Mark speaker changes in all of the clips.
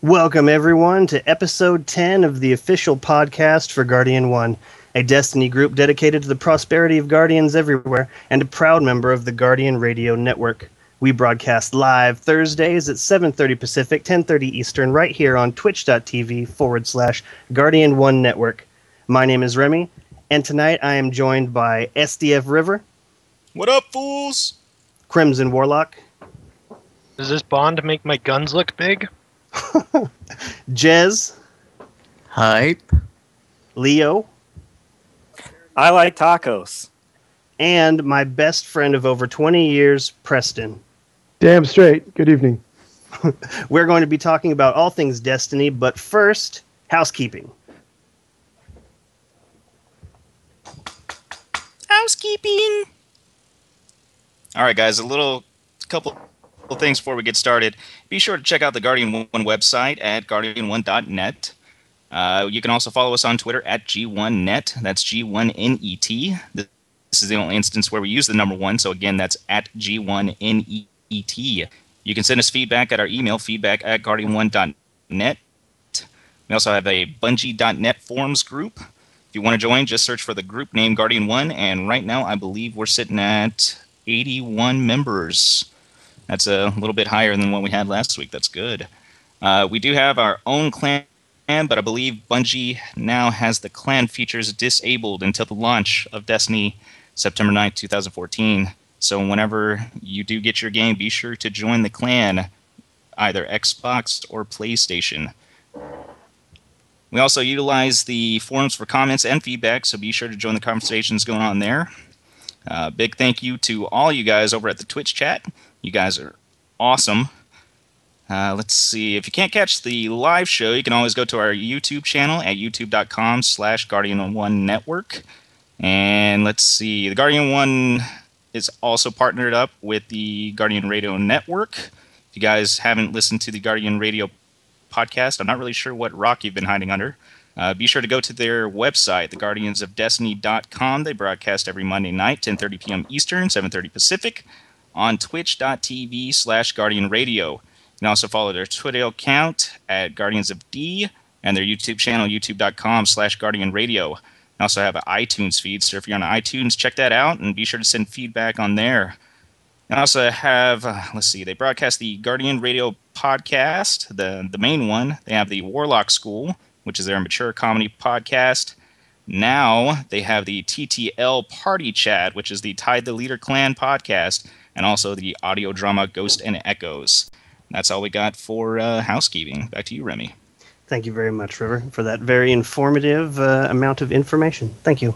Speaker 1: Welcome, everyone, to episode 10 of the official podcast for Guardian 1, a Destiny group dedicated to the prosperity of Guardians everywhere and a proud member of the Guardian Radio Network. We broadcast live Thursdays at 7:30 Pacific, 10:30 Eastern, right here on twitch.tv/Guardian1 Network. My name is Remy, and tonight I am joined by SDF River.
Speaker 2: What up, fools?
Speaker 1: Crimson Warlock.
Speaker 3: Does this bond make my guns look big?
Speaker 1: Jez.
Speaker 4: Hype.
Speaker 1: Leo.
Speaker 5: I like tacos.
Speaker 1: And my best friend of over 20 years, Preston.
Speaker 6: Damn straight. Good evening.
Speaker 1: We're going to be talking about all things Destiny, but first, housekeeping.
Speaker 2: Housekeeping! Alright, guys, couple things before we get started. Be sure to check out the Guardian 1 website at guardian1.net. You can also follow us on Twitter at G1net. That's G1NET. This is the only instance where we use the number 1, so again, that's at G1NET. You can send us feedback at our email, feedback@guardian1.net. We also have a Bungie.net forums group. If you want to join, just search for the group name Guardian 1, and right now I believe we're sitting at 81 members. That's a little bit higher than what we had last week. That's good. We do have our own clan, but I believe Bungie now has the clan features disabled until the launch of Destiny September 9th, 2014. So whenever you do get your game, be sure to join the clan, either Xbox or PlayStation. We also utilize the forums for comments and feedback, so be sure to join the conversations going on there. Big thank you to all you guys over at the Twitch chat. You guys are awesome. Let's see. If you can't catch the live show, you can always go to our YouTube channel at youtube.com/Guardian1 Network. And let's see. The Guardian 1 is also partnered up with the Guardian Radio Network. If you guys haven't listened to the Guardian Radio podcast, I'm not really sure what rock you've been hiding under. Be sure to go to their website, theguardiansofdestiny.com. They broadcast every Monday night, 10:30 p.m. Eastern, 7:30 Pacific, on twitch.tv/Guardian Radio. You can also follow their Twitter account at Guardians of D and their YouTube channel, youtube.com/Guardian Radio. They also have an iTunes feed, so if you're on iTunes, check that out and be sure to send feedback on there. They also have, they broadcast the Guardian Radio podcast, the main one. They have the Warlock School, which is their mature comedy podcast. Now they have the TTL Party Chat, which is the Tide the Leader Clan podcast, and also the audio drama Ghost and Echoes. That's all we got for housekeeping. Back to you, Remy.
Speaker 1: Thank you very much, River, for that very informative amount of information. Thank you.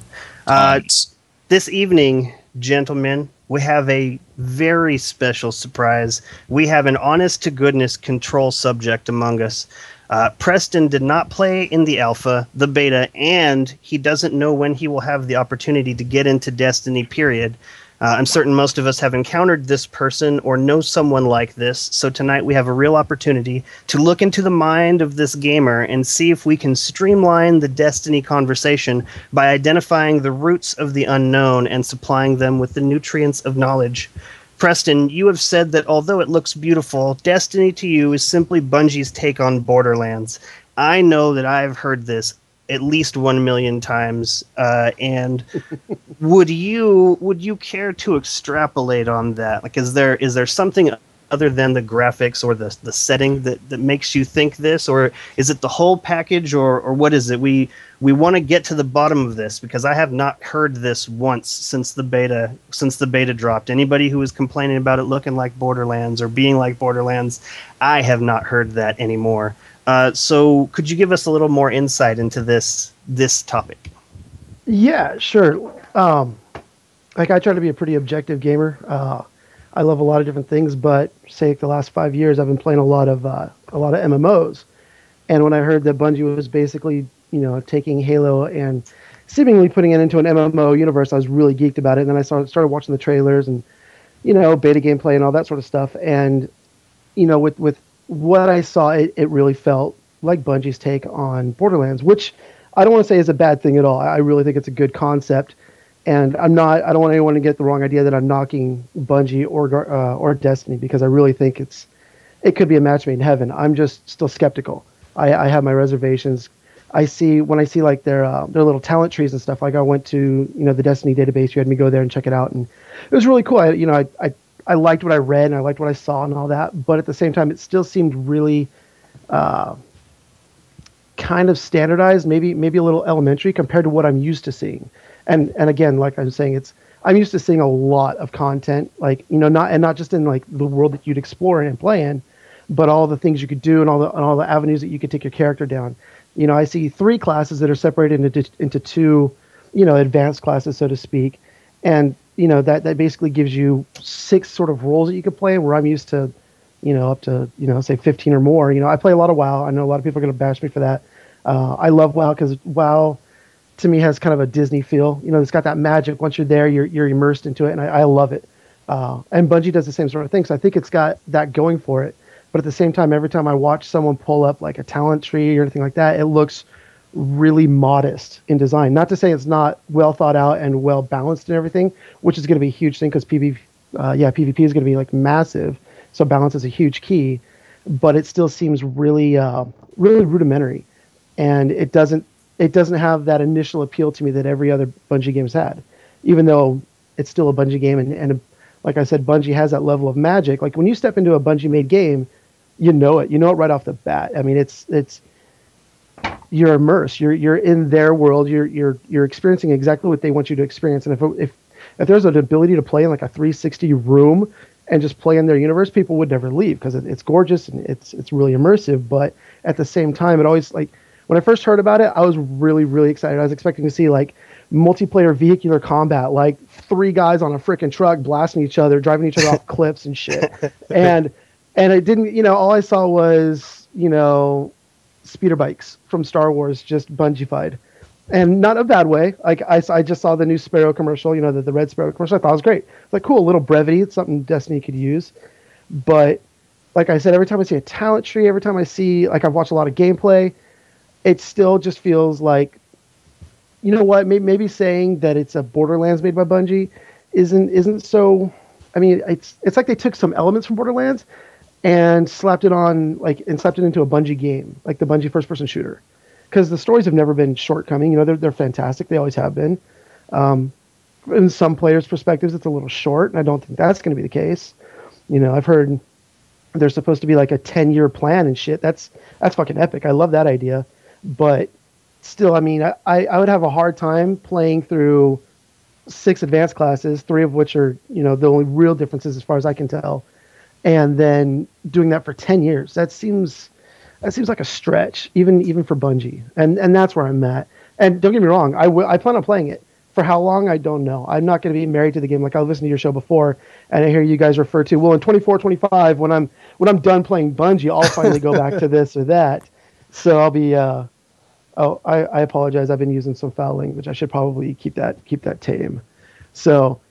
Speaker 1: This evening, gentlemen, we have a very special surprise. We have an honest-to-goodness control subject among us. Preston did not play in the alpha, the beta, and he doesn't know when he will have the opportunity to get into Destiny, period. I'm certain most of us have encountered this person or know someone like this, so tonight we have a real opportunity to look into the mind of this gamer and see if we can streamline the Destiny conversation by identifying the roots of the unknown and supplying them with the nutrients of knowledge. Preston, you have said that although it looks beautiful, Destiny to you is simply Bungie's take on Borderlands. I know that I've heard this at least 1 million times, and would you care to extrapolate on that? Like, is there something other than the graphics or the setting that makes you think this, or is it the whole package, or what is it? We want to get to the bottom of this because I have not heard this once since the beta dropped. Anybody who is complaining about it looking like Borderlands or being like Borderlands, I have not heard that anymore. So could you give us a little more insight into this topic?
Speaker 6: Yeah, sure. I try to be a pretty objective gamer. I love a lot of different things, but say the last 5 years I've been playing a lot of MMOs. And when I heard that Bungie was basically, taking Halo and seemingly putting it into an MMO universe, I was really geeked about it. And then I started watching the trailers and, beta gameplay and all that sort of stuff. And, with what I saw, it really felt like Bungie's take on Borderlands, which I don't want to say is a bad thing at all. I really think it's a good concept. And I don't want anyone to get the wrong idea that I'm knocking Bungie or Destiny, because I really think it's it could be a match made in heaven. I'm just still skeptical. I have my reservations. When I see like their little talent trees and stuff. Like I went to the Destiny database. You had me go there and check it out, and it was really cool. I liked what I read and I liked what I saw and all that. But at the same time, it still seemed really kind of standardized, maybe a little elementary compared to what I'm used to seeing. And again, like I'm saying, I'm used to seeing a lot of content, like not just in like the world that you'd explore and play in, but all the things you could do and all the avenues that you could take your character down. I see 3 classes that are separated into 2, advanced classes, so to speak, and that basically gives you 6 sort of roles that you could play. Where I'm used to, up to say 15 or more. I play a lot of WoW. I know a lot of people are going to bash me for that. I love WoW because WoW to me has kind of a Disney feel. It's got that magic. Once you're there, you're immersed into it, and I love it. And Bungie does the same sort of thing, so I think it's got that going for it. But at the same time, every time I watch someone pull up like a talent tree or anything like that, it looks really modest in design. Not to say it's not well thought out and well balanced and everything, which is going to be a huge thing because PvP is going to be like massive. So balance is a huge key, but it still seems really, really rudimentary, and it doesn't have that initial appeal to me that every other Bungie game's had, even though it's still a Bungie game. And like I said, Bungie has that level of magic. Like when you step into a Bungie made game, you know it right off the bat. I mean, it's you're immersed. You're in their world. You're experiencing exactly what they want you to experience. And if there's an ability to play in like a 360 room and just play in their universe, people would never leave because it's gorgeous and it's really immersive. But at the same time, it always, like when I first heard about it, I was really, really excited. I was expecting to see like multiplayer vehicular combat, like 3 guys on a freaking truck blasting each other, driving each other off cliffs and shit. And it didn't, all I saw was, speeder bikes from Star Wars just Bungie-fied. And not a bad way. Like I just saw the new Sparrow commercial, the Red Sparrow commercial. I thought it was great. It's like, cool, a little brevity. It's something Destiny could use. But like I said, every time I see a talent tree, every time I see, like I've watched a lot of gameplay, it still just feels like, maybe saying that it's a Borderlands made by Bungie isn't so. I mean, it's like they took some elements from Borderlands and slapped it into a Bungie game, like the Bungie first-person shooter, because the stories have never been shortcoming. They're fantastic. They always have been. In some players' perspectives, it's a little short, and I don't think that's going to be the case. I've heard there's supposed to be like a 10-year plan and shit. That's fucking epic. I love that idea, but still, I mean, I would have a hard time playing through 6 advanced classes, 3 of which are the only real differences as far as I can tell, and then doing that for 10 years. That seems like a stretch, even for Bungie, and that's where I'm at. And don't get me wrong, I plan on playing it. For how long, I don't know. I'm not going to be married to the game. Like I listened to your show before, and I hear you guys refer to, well, in 24, 25, when I'm done playing Bungie, I'll finally go back to this or that. So I'll be. I apologize. I've been using some foul language. I should probably keep that tame. So,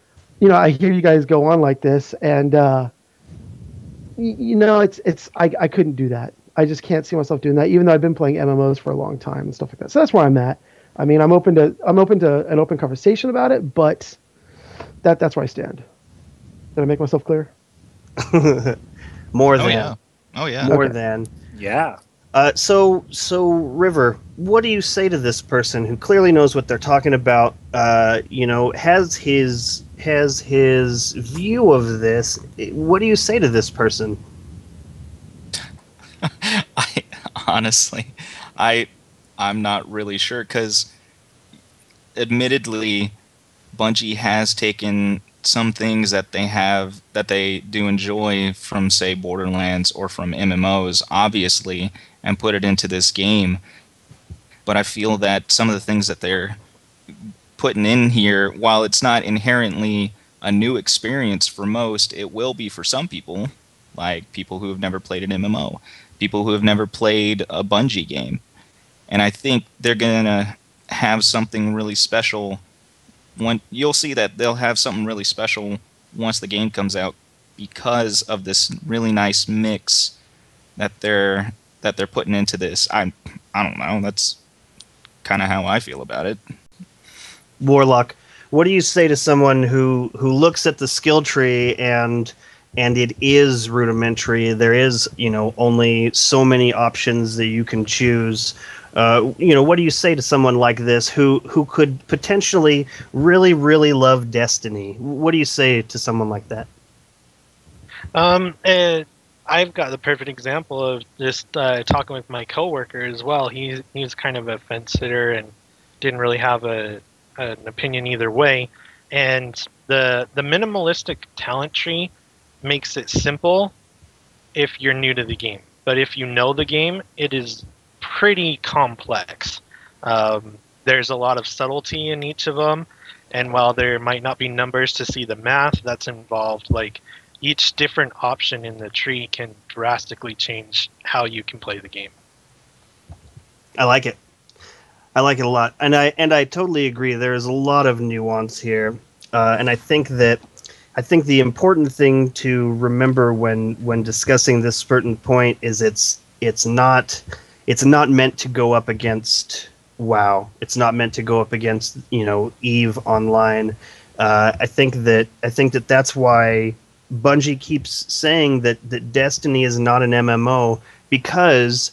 Speaker 6: I hear you guys go on like this, and I couldn't do that. I just can't see myself doing that, even though I've been playing MMOs for a long time and stuff like that. So that's where I'm at. I mean, I'm open to an open conversation about it, but that's where I stand. Did I make myself clear?
Speaker 1: More than.
Speaker 2: Oh yeah.
Speaker 1: More
Speaker 6: Okay.
Speaker 1: than.
Speaker 5: Yeah.
Speaker 1: So River, what do you say to this person who clearly knows what they're talking about? Has his view of this. What do you say to this person?
Speaker 2: I'm not really sure, because admittedly, Bungie has taken some things that they do enjoy from, say, Borderlands or from MMOs, obviously, and put it into this game. But I feel that some of the things that they're putting in here, while it's not inherently a new experience for most, it will be for some people, like people who have never played an MMO, people who have never played a Bungie game. And I think they're going to have something really special. You'll see that they'll have something really special once the game comes out, because of this really nice mix that they're putting into this. I don't know. That's kind of how I feel about it.
Speaker 1: Warlock, what do you say to someone who looks at the skill tree and and it is rudimentary. There is, only so many options that you can choose. What do you say to someone like this who could potentially really, really love Destiny? What do you say to someone like that?
Speaker 3: And I've got the perfect example of just talking with my coworker as well. He's kind of a fence sitter and didn't really have an opinion either way. And the minimalistic talent tree makes it simple if you're new to the game. But if you know the game, it is pretty complex. There's a lot of subtlety in each of them. And while there might not be numbers to see the math that's involved, like each different option in the tree can drastically change how you can play the game.
Speaker 1: I like it. I like it a lot, and I totally agree. There is a lot of nuance here, and I think the important thing to remember when discussing this certain point is it's not meant to go up against WoW. It's not meant to go up against EVE Online. I think that's why Bungie keeps saying that Destiny is not an MMO, because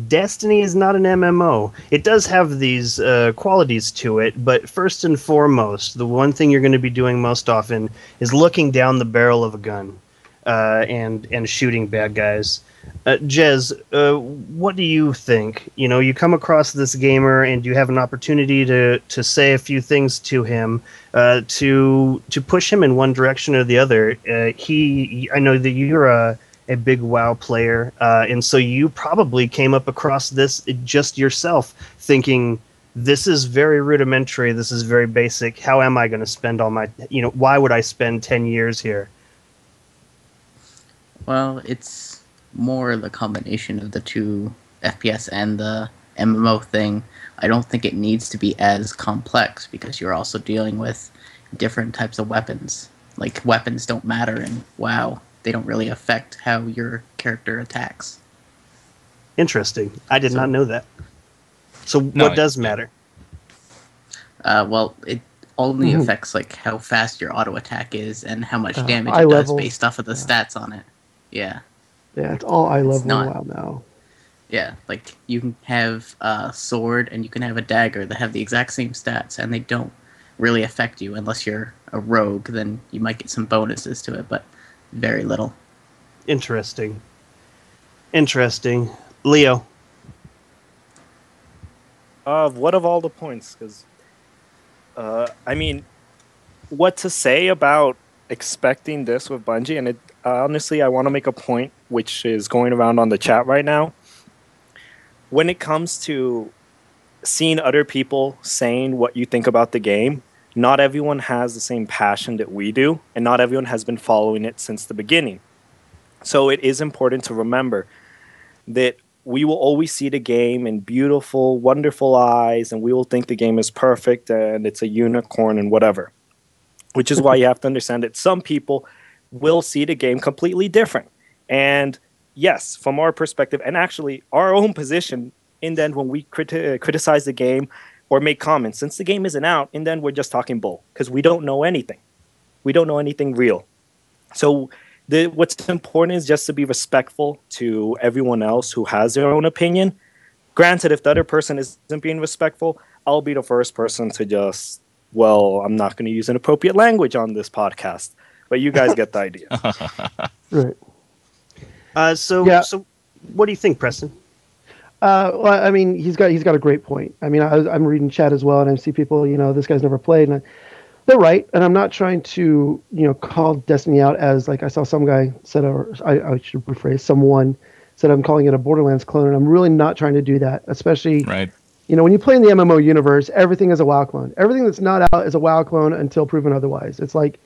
Speaker 1: Destiny is not an MMO. It does have these qualities to it, but first and foremost, the one thing you're going to be doing most often is looking down the barrel of a gun and shooting bad guys. Jez, what do you think? You come across this gamer and you have an opportunity to say a few things to him, to push him in one direction or the other. I know that you're a big WoW player, and so you probably came up across this just yourself, thinking, this is very rudimentary, this is very basic. How am I going to spend all my, why would I spend 10 years here?
Speaker 4: Well, it's more the combination of the two, FPS and the MMO thing. I don't think it needs to be as complex, because you're also dealing with different types of weapons. Like, weapons don't matter in WoW. They don't really affect how your character attacks.
Speaker 1: Interesting. I did not know that. So what does matter?
Speaker 4: Well, it only affects like how fast your auto attack is and how much damage
Speaker 6: eye
Speaker 4: it does
Speaker 6: level.
Speaker 4: based off of the stats on it. Yeah.
Speaker 6: Yeah, it's all eye level
Speaker 4: not-
Speaker 6: WoW now.
Speaker 4: Yeah, like you can have a sword and you can have a dagger that have the exact same stats, and they don't really affect you unless you're a rogue. Then you might get some bonuses to it, but very little.
Speaker 1: Interesting. Leo.
Speaker 5: What of all the points? Because, what to say about expecting this with Bungie? And honestly, I want to make a point which is going around on the chat right now. When it comes to seeing other people saying what you think about the game, not everyone has the same passion that we do, and not everyone has been following it since the beginning. So it is important to remember that we will always see the game in beautiful, wonderful eyes, and we will think the game is perfect and it's a unicorn and whatever. Which is why you have to understand that some people will see the game completely different. And yes, from our perspective, and actually our own position, in the end, when we criticize the game or make comments, since the game isn't out, in the end, we're just talking bull, because we don't know anything. We don't know anything real. So what's important is just to be respectful to everyone else who has their own opinion. Granted, if the other person isn't being respectful, I'll be the first person to just, I'm not going to use inappropriate language on this podcast. But you guys get the idea.
Speaker 6: Right.
Speaker 1: So what do you think, Preston?
Speaker 6: Well, I mean, he's got a great point. I mean, I'm reading chat as well, and I see people, this guy's never played, and they're right. And I'm not trying to, call Destiny out as, like, I saw some guy said, or I should rephrase, someone said I'm calling it a Borderlands clone, and I'm really not trying to do that. Especially,
Speaker 2: Right.
Speaker 6: When you play in the MMO universe, everything is a WoW clone. Everything that's not out is a WoW clone until proven otherwise. It's like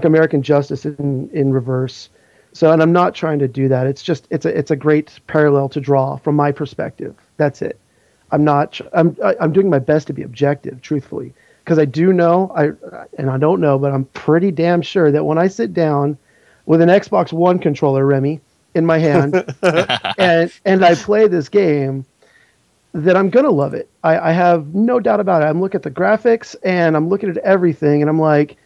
Speaker 6: American Justice in reverse. So, and I'm not trying to do that. It's just it's a great parallel to draw from my perspective. That's it. I'm doing my best to be objective, truthfully, because I do know I don't know, but I'm pretty damn sure that when I sit down with an Xbox One controller, Remy, in my hand, and I play this game, that I'm gonna love it. I have no doubt about it. I'm looking at the graphics and I'm looking at everything, and I'm like,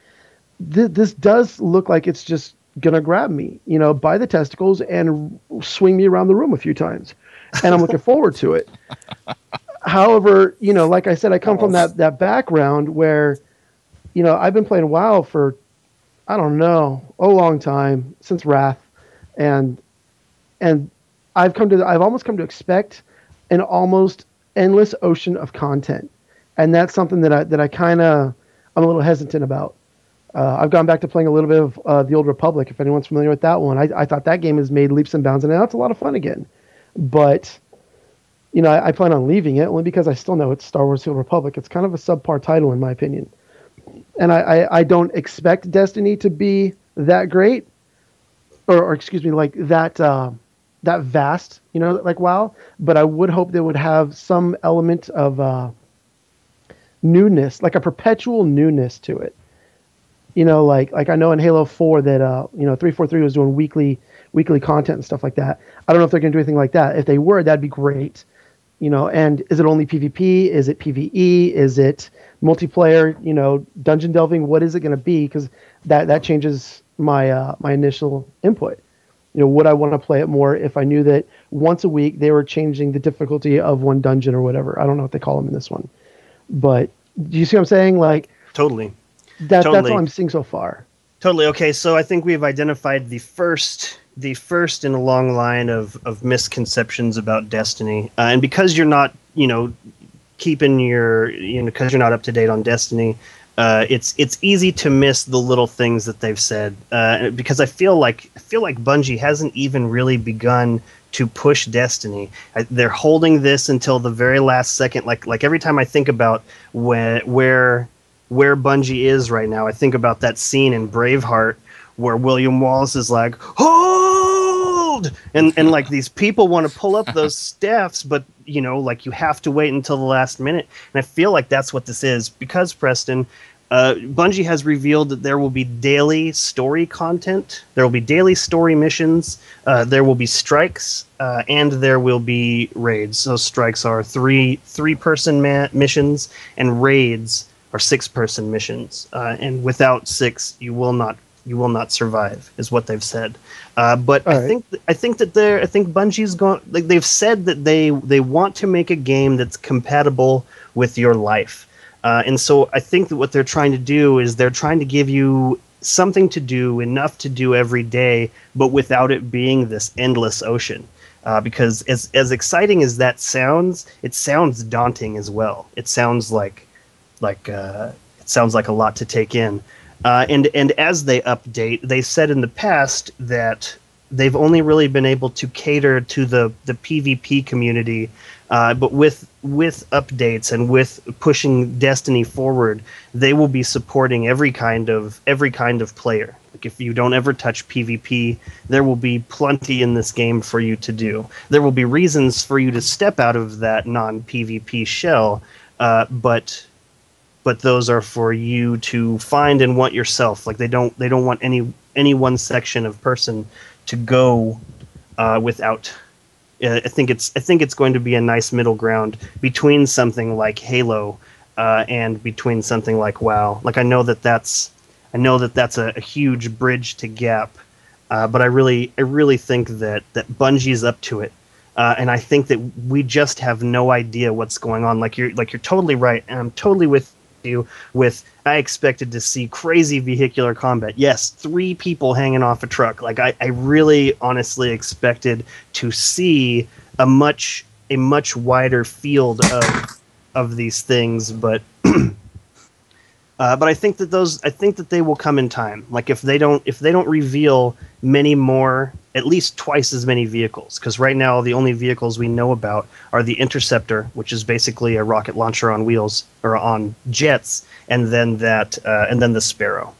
Speaker 6: this does look like it's just gonna grab me, by the testicles and swing me around the room a few times, and I'm looking forward to it. However, like I said, I come from that background where, I've been playing WoW for, I don't know, a long time, since Wrath, and I've almost come to expect an almost endless ocean of content, and that's something that I kind of I'm a little hesitant about. I've gone back to playing a little bit of the Old Republic. If anyone's familiar with that one, I thought that game has made leaps and bounds, and now it's a lot of fun again. But I plan on leaving it only because I still know it's Star Wars: The Old Republic. It's kind of a subpar title in my opinion, and I don't expect Destiny to be that great, or excuse me, like that vast, like WoW. But I would hope they would have some element of newness, like a perpetual newness to it. Like I know in Halo 4 that 343 was doing weekly content and stuff like that. I don't know if they're going to do anything like that. If they were, that'd be great. And is it only PvP? Is it PvE? Is it multiplayer? Dungeon delving? What is it going to be? Because that changes my my initial input. Would I want to play it more if I knew that once a week they were changing the difficulty of one dungeon or whatever? I don't know what they call them in this one, but do you see what I'm saying? Like
Speaker 1: Totally.
Speaker 6: That's all I'm seeing so far.
Speaker 1: Totally. Okay, so I think we've identified the first in a long line of misconceptions about Destiny, and because you're not, keeping your, because you're not up to date on Destiny, it's easy to miss the little things that they've said, because I feel like Bungie hasn't even really begun to push Destiny. They're holding this until the very last second. Like every time I think about where Bungie is right now, I think about that scene in Braveheart where William Wallace is like, hold! And like these people want to pull up those staffs, but like you have to wait until the last minute. And I feel like that's what this is, because Preston, Bungie has revealed that there will be daily story content, there will be daily story missions, there will be strikes, and there will be raids. So strikes are three-person missions, and raids are 6-person missions, and without 6, you will not survive, is what they've said. But I think Bungie's gone. Like they've said that they want to make a game that's compatible with your life, and so I think that what they're trying to do is they're trying to give you something to do, enough to do every day, but without it being this endless ocean. Because as exciting as that sounds, it sounds daunting as well. It sounds like it sounds like a lot to take in, and as they update, they said in the past that they've only really been able to cater to the PvP community, but with updates and with pushing Destiny forward, they will be supporting every kind of player. Like if you don't ever touch PvP, there will be plenty in this game for you to do. There will be reasons for you to step out of that non-PvP shell, but those are for you to find and want yourself. Like they don't want any one section of person to go without. I think it's going to be a nice middle ground between something like Halo and between something like WoW. Like I know that that's a huge bridge to gap, but I really think that Bungie's up to it. And I think that we just have no idea what's going on. Like you're totally right, and I'm totally with you. I expected to see crazy vehicular combat. Yes, 3 people hanging off a truck. Like I really honestly expected to see a much wider field of these things, but I think that they will come in time. Like if they don't reveal many more, at least twice as many vehicles, because right now the only vehicles we know about are the Interceptor, which is basically a rocket launcher on wheels or on jets, and then the Sparrow,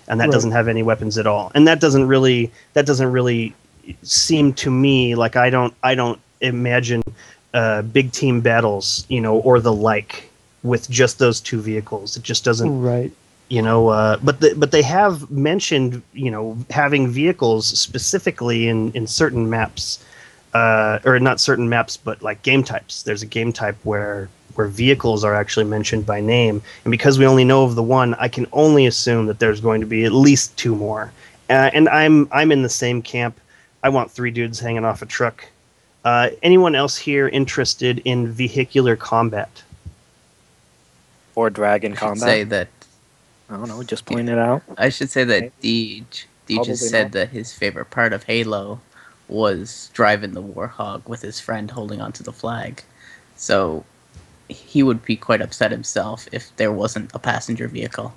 Speaker 1: and that doesn't have any weapons at all. And that doesn't really seem to me like I don't imagine big team battles, or the like, with just those 2 vehicles. It just doesn't.
Speaker 6: Right.
Speaker 1: But they have mentioned, having vehicles specifically in certain maps, or not certain maps, but like game types. There's a game type where vehicles are actually mentioned by name, and because we only know of the one, I can only assume that there's going to be at least 2 more. And I'm in the same camp. I want 3 dudes hanging off a truck. Anyone else here interested in vehicular combat?
Speaker 5: Or dragon
Speaker 4: I should
Speaker 5: combat.
Speaker 4: say that
Speaker 5: I don't know, just point it out.
Speaker 4: I should say that Deej
Speaker 5: Probably
Speaker 4: has said
Speaker 5: not.
Speaker 4: that his favorite part of Halo was driving the Warhog with his friend holding onto the flag. So he would be quite upset himself if there wasn't a passenger vehicle.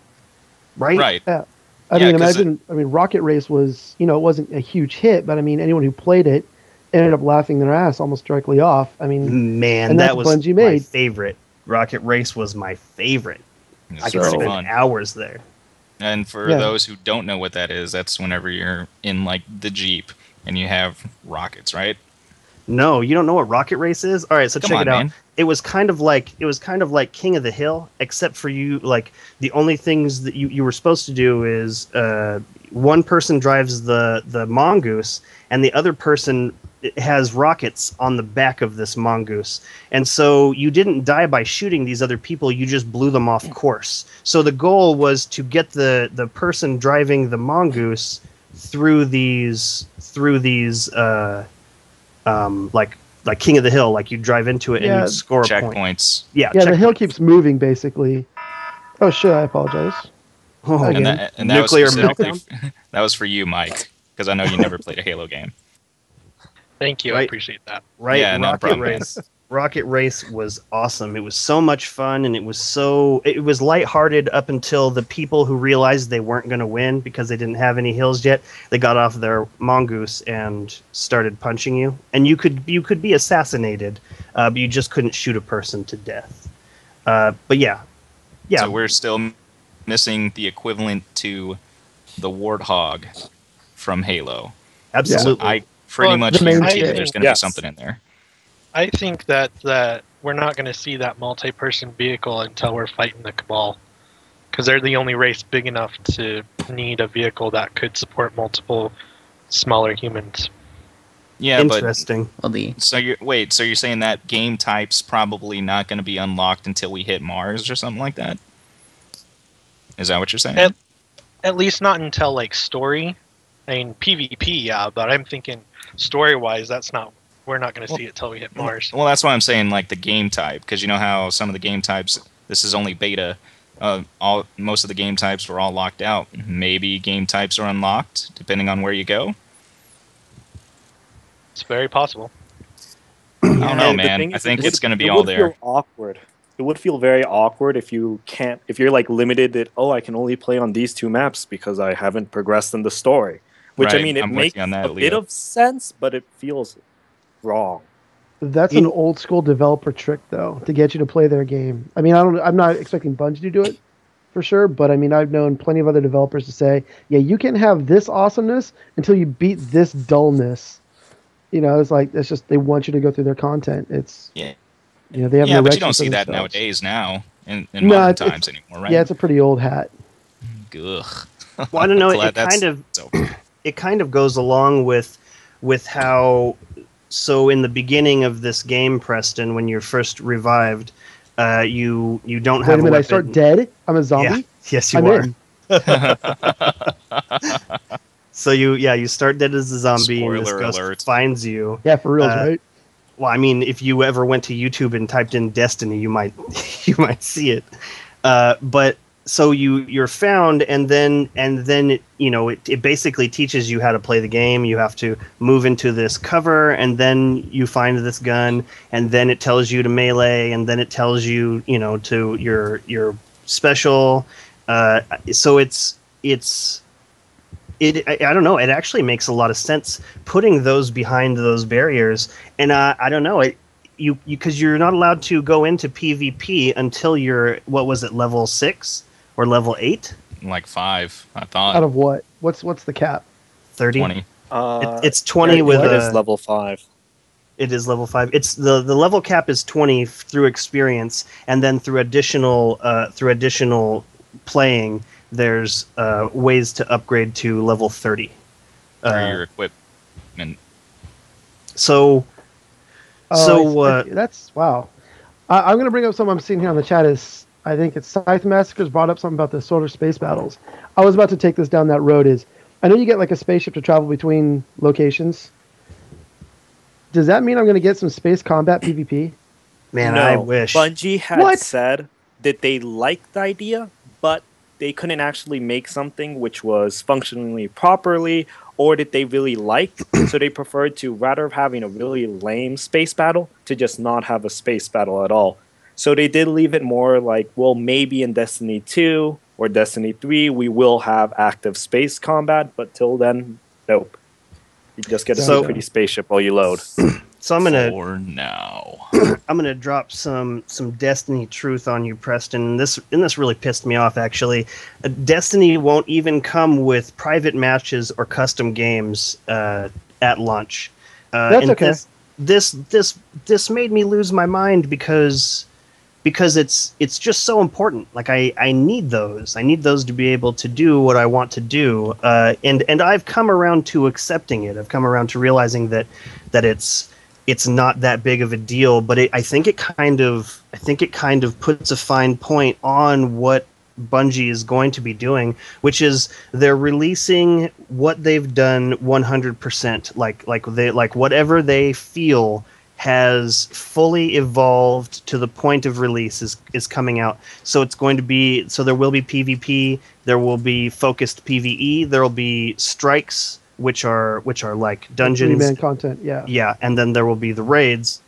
Speaker 2: Right.
Speaker 6: Yeah.
Speaker 2: Yeah,
Speaker 6: I mean,
Speaker 2: 'cause
Speaker 6: imagine. I mean, Rocket Race was, it wasn't a huge hit, but I mean, anyone who played it ended up laughing their ass almost directly off. I mean,
Speaker 1: Man,
Speaker 6: and
Speaker 1: that
Speaker 6: that's
Speaker 1: was
Speaker 6: Bungie
Speaker 1: my
Speaker 6: made.
Speaker 1: favorite. Rocket Race was my favorite.
Speaker 2: It's
Speaker 1: I could
Speaker 2: pretty
Speaker 1: spend
Speaker 2: fun.
Speaker 1: hours there.
Speaker 2: And for
Speaker 6: Yeah.
Speaker 2: those who don't know what that is, that's whenever you're in like the Jeep and you have rockets, right?
Speaker 1: No, you don't know what Rocket Race is? All right, so
Speaker 2: Come
Speaker 1: check
Speaker 2: on,
Speaker 1: it out.
Speaker 2: man.
Speaker 1: It was kind of like King of the Hill, except for you. Like the only things that you were supposed to do is one person drives the mongoose, and the other person has rockets on the back of this mongoose. And so you didn't die by shooting these other people; you just blew them off course. So the goal was to get the person driving the mongoose through these like King of the Hill, like you drive into it and
Speaker 6: Yeah.
Speaker 1: you score a point.
Speaker 2: Checkpoints.
Speaker 1: Yeah,
Speaker 6: Yeah, the hill
Speaker 1: checkpoints.
Speaker 6: keeps moving basically. Oh shit! I apologize.
Speaker 1: Oh,
Speaker 6: Okay.
Speaker 2: And that was
Speaker 1: Nuclear
Speaker 2: specifically that was for you, Mike, because I know you never played a Halo game.
Speaker 3: Thank you. I
Speaker 1: Right.
Speaker 3: appreciate that.
Speaker 1: right.
Speaker 2: Yeah, not a
Speaker 1: Rocket
Speaker 2: problem, man.
Speaker 1: Race. Rocket Race was awesome. It was so much fun, and it was lighthearted up until the people who realized they weren't going to win because they didn't have any hills yet. They got off their mongoose and started punching you, and you could be assassinated, but you just couldn't shoot a person to death. But yeah.
Speaker 2: So we're still missing the equivalent to the Warthog from Halo.
Speaker 1: Absolutely.
Speaker 2: I pretty
Speaker 3: Well,
Speaker 2: much
Speaker 6: the main
Speaker 2: guarantee that
Speaker 6: thing.
Speaker 2: there's going to
Speaker 5: Yes.
Speaker 2: be something in there.
Speaker 3: I think that we're not going to see that multi-person vehicle until we're fighting the Cabal, because they're the only race big enough to need a vehicle that could support multiple smaller humans.
Speaker 2: Yeah, but
Speaker 1: Interesting.
Speaker 4: Well, the
Speaker 2: so you're saying that game type's probably not going to be unlocked until we hit Mars or something like that? Is that what you're saying?
Speaker 3: At least not until like story. I mean PvP, yeah, but I'm thinking story-wise, we're not going to see it till we hit Mars.
Speaker 2: Well, that's why I'm saying like the game type, because you know how some of the game types, this is only beta. Most of the game types were all locked out. Maybe game types are unlocked depending on where you go.
Speaker 3: It's very possible.
Speaker 2: I don't know,
Speaker 5: And the
Speaker 2: man.
Speaker 5: thing
Speaker 2: I
Speaker 5: is,
Speaker 2: think
Speaker 5: it
Speaker 2: it's
Speaker 5: would-
Speaker 2: going to be
Speaker 5: it
Speaker 2: all
Speaker 5: would
Speaker 2: there.
Speaker 5: Feel awkward. It would feel very awkward if you're like limited that, I can only play on these 2 maps because I haven't progressed in the story. Which I
Speaker 2: Right,
Speaker 5: mean, it
Speaker 2: I'm with
Speaker 5: makes
Speaker 2: you on that,
Speaker 5: a bit
Speaker 2: Leo.
Speaker 5: of sense, but it feels wrong.
Speaker 6: That's an old school developer trick, though, to get you to play their game. I mean, I'm not expecting Bungie to do it for sure, but I mean, I've known plenty of other developers to say, yeah, you can have this awesomeness until you beat this dullness. It's like it's just they want you to go through their content. It's
Speaker 2: Yeah.
Speaker 6: they have
Speaker 2: Yeah,
Speaker 6: an
Speaker 2: but you
Speaker 6: erection
Speaker 2: don't
Speaker 6: for
Speaker 2: see that
Speaker 6: themselves.
Speaker 2: nowadays now in
Speaker 6: No,
Speaker 2: modern
Speaker 6: it's-
Speaker 2: times anymore, right?
Speaker 6: Yeah, it's a pretty old hat.
Speaker 2: Ugh.
Speaker 1: Well, I don't know.
Speaker 2: Glad that's over.
Speaker 1: It kind of goes along with how. So in the beginning of this game, Preston, when you're first revived, you don't
Speaker 6: Wait
Speaker 1: have
Speaker 6: a minute,
Speaker 1: a
Speaker 6: I start
Speaker 1: weapon.
Speaker 6: dead. I'm a zombie.
Speaker 1: Yeah. Yes, you
Speaker 6: I'm
Speaker 1: are.
Speaker 6: in.
Speaker 1: So you start dead as a zombie, and this
Speaker 2: Spoiler
Speaker 1: ghost
Speaker 2: alert.
Speaker 1: finds you.
Speaker 6: Yeah, for reals,
Speaker 1: Uh,
Speaker 6: right?
Speaker 1: Well, I mean, if you ever went to YouTube and typed in Destiny, you might see it. But so you're found, and then it basically teaches you how to play the game. You have to move into this cover, and then you find this gun, and then it tells you to melee, and then it tells you to your special. So I don't know. It actually makes a lot of sense putting those behind those barriers, and I don't know because you're not allowed to go into PvP until you're level 6 or level 8,
Speaker 2: Like 5, I
Speaker 6: Out
Speaker 2: thought.
Speaker 6: of what? What's the cap?
Speaker 1: 30.
Speaker 2: 20.
Speaker 1: It's 20
Speaker 5: Yeah,
Speaker 1: with
Speaker 5: it
Speaker 1: a.
Speaker 5: is level 5.
Speaker 1: It is level 5. It's the level cap is 20 through experience, and then through additional playing, there's ways to upgrade to level 30.
Speaker 2: For your equipment.
Speaker 1: So
Speaker 6: That's wow. I'm going to bring up something I'm seeing here on the chat. Is I think it's Scythe Massacres brought up something about the solar space battles. I was about to take this down that road. Is I know you get like a spaceship to travel between locations. Does that mean I'm going to get some space combat PvP?
Speaker 1: Man,
Speaker 5: No,
Speaker 1: I wish.
Speaker 5: Bungie had
Speaker 6: What?
Speaker 5: said that they liked the idea, but they couldn't actually make something which was functionally properly or that they really liked. So they preferred to, rather of having a really lame space battle, to just not have a space battle at all. So they did leave it more like, well, maybe in Destiny 2 or Destiny 3 we will have active space combat, but till then, nope. You just get a pretty spaceship while you load.
Speaker 1: So I'm gonna
Speaker 2: For now.
Speaker 1: I'm gonna drop some Destiny truth on you, Preston. This really pissed me off actually. Destiny won't even come with private matches or custom games at launch.
Speaker 6: That's okay.
Speaker 1: This made me lose my mind because it's just so important. Like I need those. I need those to be able to do what I want to do. And I've come around to accepting it. I've come around to realizing that it's not that big of a deal, but I think it kind of puts a fine point on what Bungie is going to be doing, which is they're releasing what they've done 100%, like whatever they feel has fully evolved to the point of release is coming out. So it's going to be, so there will be PvP, there will be focused PvE, there will be strikes, which are like dungeons,
Speaker 6: 3-man content,
Speaker 1: yeah, and then there will be the raids.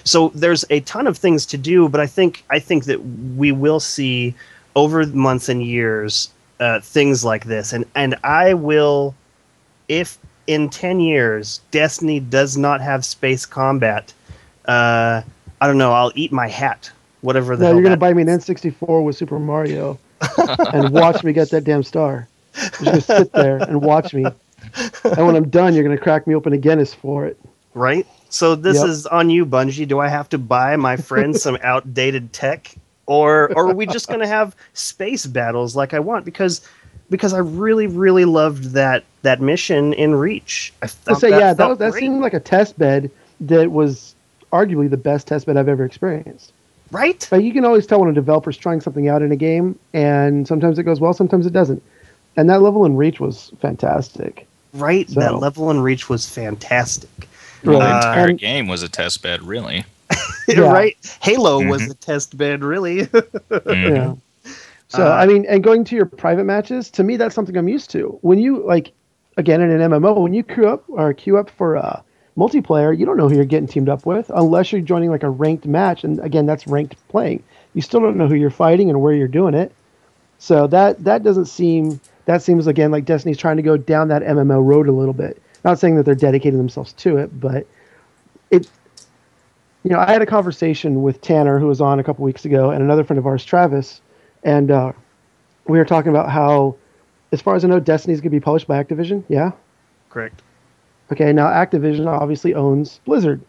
Speaker 1: So there's a ton of things to do, but I think that we will see over months and years things like this, and I will, if in 10 years Destiny does not have space combat, I don't know, I'll eat my hat, whatever the hell.
Speaker 6: You're gonna buy me an N64 with Super Mario and watch me get that damn star. You're just gonna sit there and watch me. And when I'm done, you're going to crack me open a Guinness for it.
Speaker 1: Right? So this is on you, Bungie. Do I have to buy my friends some outdated tech? Or are we just going to have space battles like I want? Because I really, really loved that mission in Reach.
Speaker 6: That seemed like a test bed that was arguably the best test bed I've ever experienced.
Speaker 1: Right?
Speaker 6: But you can always tell when a developer's trying something out in a game, and sometimes it goes well, sometimes it doesn't. And that level in Reach was fantastic.
Speaker 1: Right, so, that level in Reach was fantastic.
Speaker 2: Well, the entire game was a test bed, really.
Speaker 1: Right? Halo was a test bed, really.
Speaker 6: Yeah. So, I mean, and going to your private matches, to me, that's something I'm used to. When you, like, again, in an MMO, when you queue up for multiplayer, you don't know who you're getting teamed up with unless you're joining, like, a ranked match. And, again, that's ranked playing. You still don't know who you're fighting and where you're doing it. So that doesn't seem... That seems, again, like Destiny's trying to go down that MMO road a little bit. Not saying that they're dedicating themselves to it, but I had a conversation with Tanner, who was on a couple weeks ago, and another friend of ours, Travis, and we were talking about how, as far as I know, Destiny's going to be published by Activision, yeah?
Speaker 1: Correct.
Speaker 6: Okay, now Activision obviously owns Blizzard,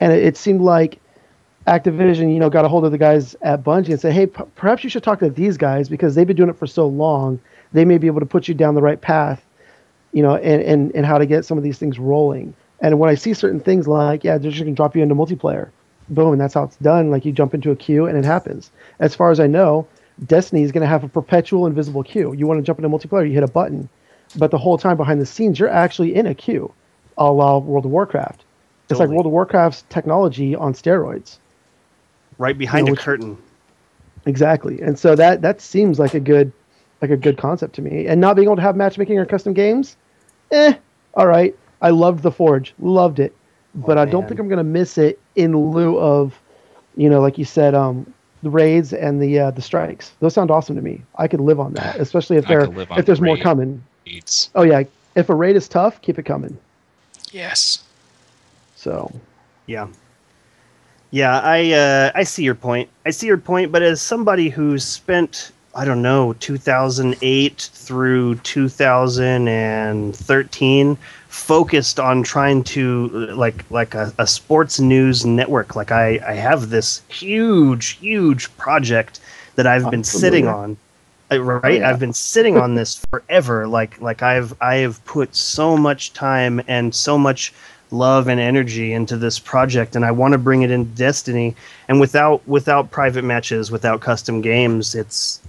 Speaker 6: and it seemed like Activision, got a hold of the guys at Bungie and said, hey, perhaps you should talk to these guys because they've been doing it for so long. They may be able to put you down the right path, and how to get some of these things rolling. And when I see certain things like, they're just going to drop you into multiplayer. Boom, and that's how it's done. Like you jump into a queue and it happens. As far as I know, Destiny is going to have a perpetual invisible queue. You want to jump into multiplayer, you hit a button. But the whole time behind the scenes, you're actually in a queue, a la World of Warcraft. It's like World of Warcraft's technology on steroids.
Speaker 1: Right behind a curtain.
Speaker 6: Exactly. And so that seems like a good concept to me. And not being able to have matchmaking or custom games, all right. I loved the Forge, loved it, but I don't think I'm gonna miss it in lieu of, like you said, the raids and the strikes. Those sound awesome to me. I could live on that, especially if there's more coming. Oh yeah, if a raid is tough, keep it coming.
Speaker 2: Yes.
Speaker 6: So.
Speaker 1: Yeah. Yeah, I see your point. But as somebody who's spent, I don't know, 2008 through 2013 focused on trying to like a sports news network, like I have this huge project that I've been sitting on. Right? Oh, yeah. I've been sitting on this forever. Like I have put so much time and so much love and energy into this project, and I want to bring it into Destiny. And without private matches, without custom games,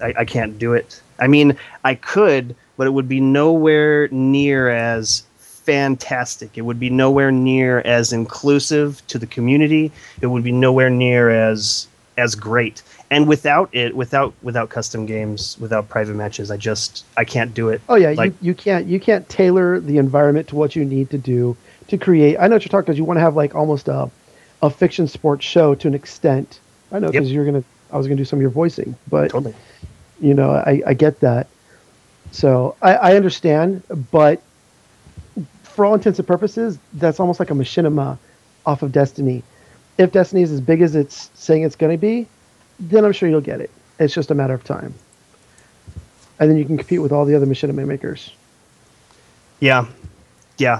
Speaker 1: I can't do it. I mean, I could, but it would be nowhere near as fantastic. It would be nowhere near as inclusive to the community. It would be nowhere near as great. And without custom games, without private matches, I can't do it.
Speaker 6: Oh yeah,
Speaker 1: Like,
Speaker 6: you can't tailor the environment to what you need to do to create. I know what you're talking because you want to have like almost a fiction sports show to an extent. I know because I was gonna do some of your voicing, but
Speaker 1: totally.
Speaker 6: you know I get that. So I understand, but for all intents and purposes, that's almost like a machinima off of Destiny. If Destiny is as big as it's saying it's going to be, then I'm sure you'll get it. It's just a matter of time. And then you can compete with all the other machinima makers.
Speaker 1: Yeah.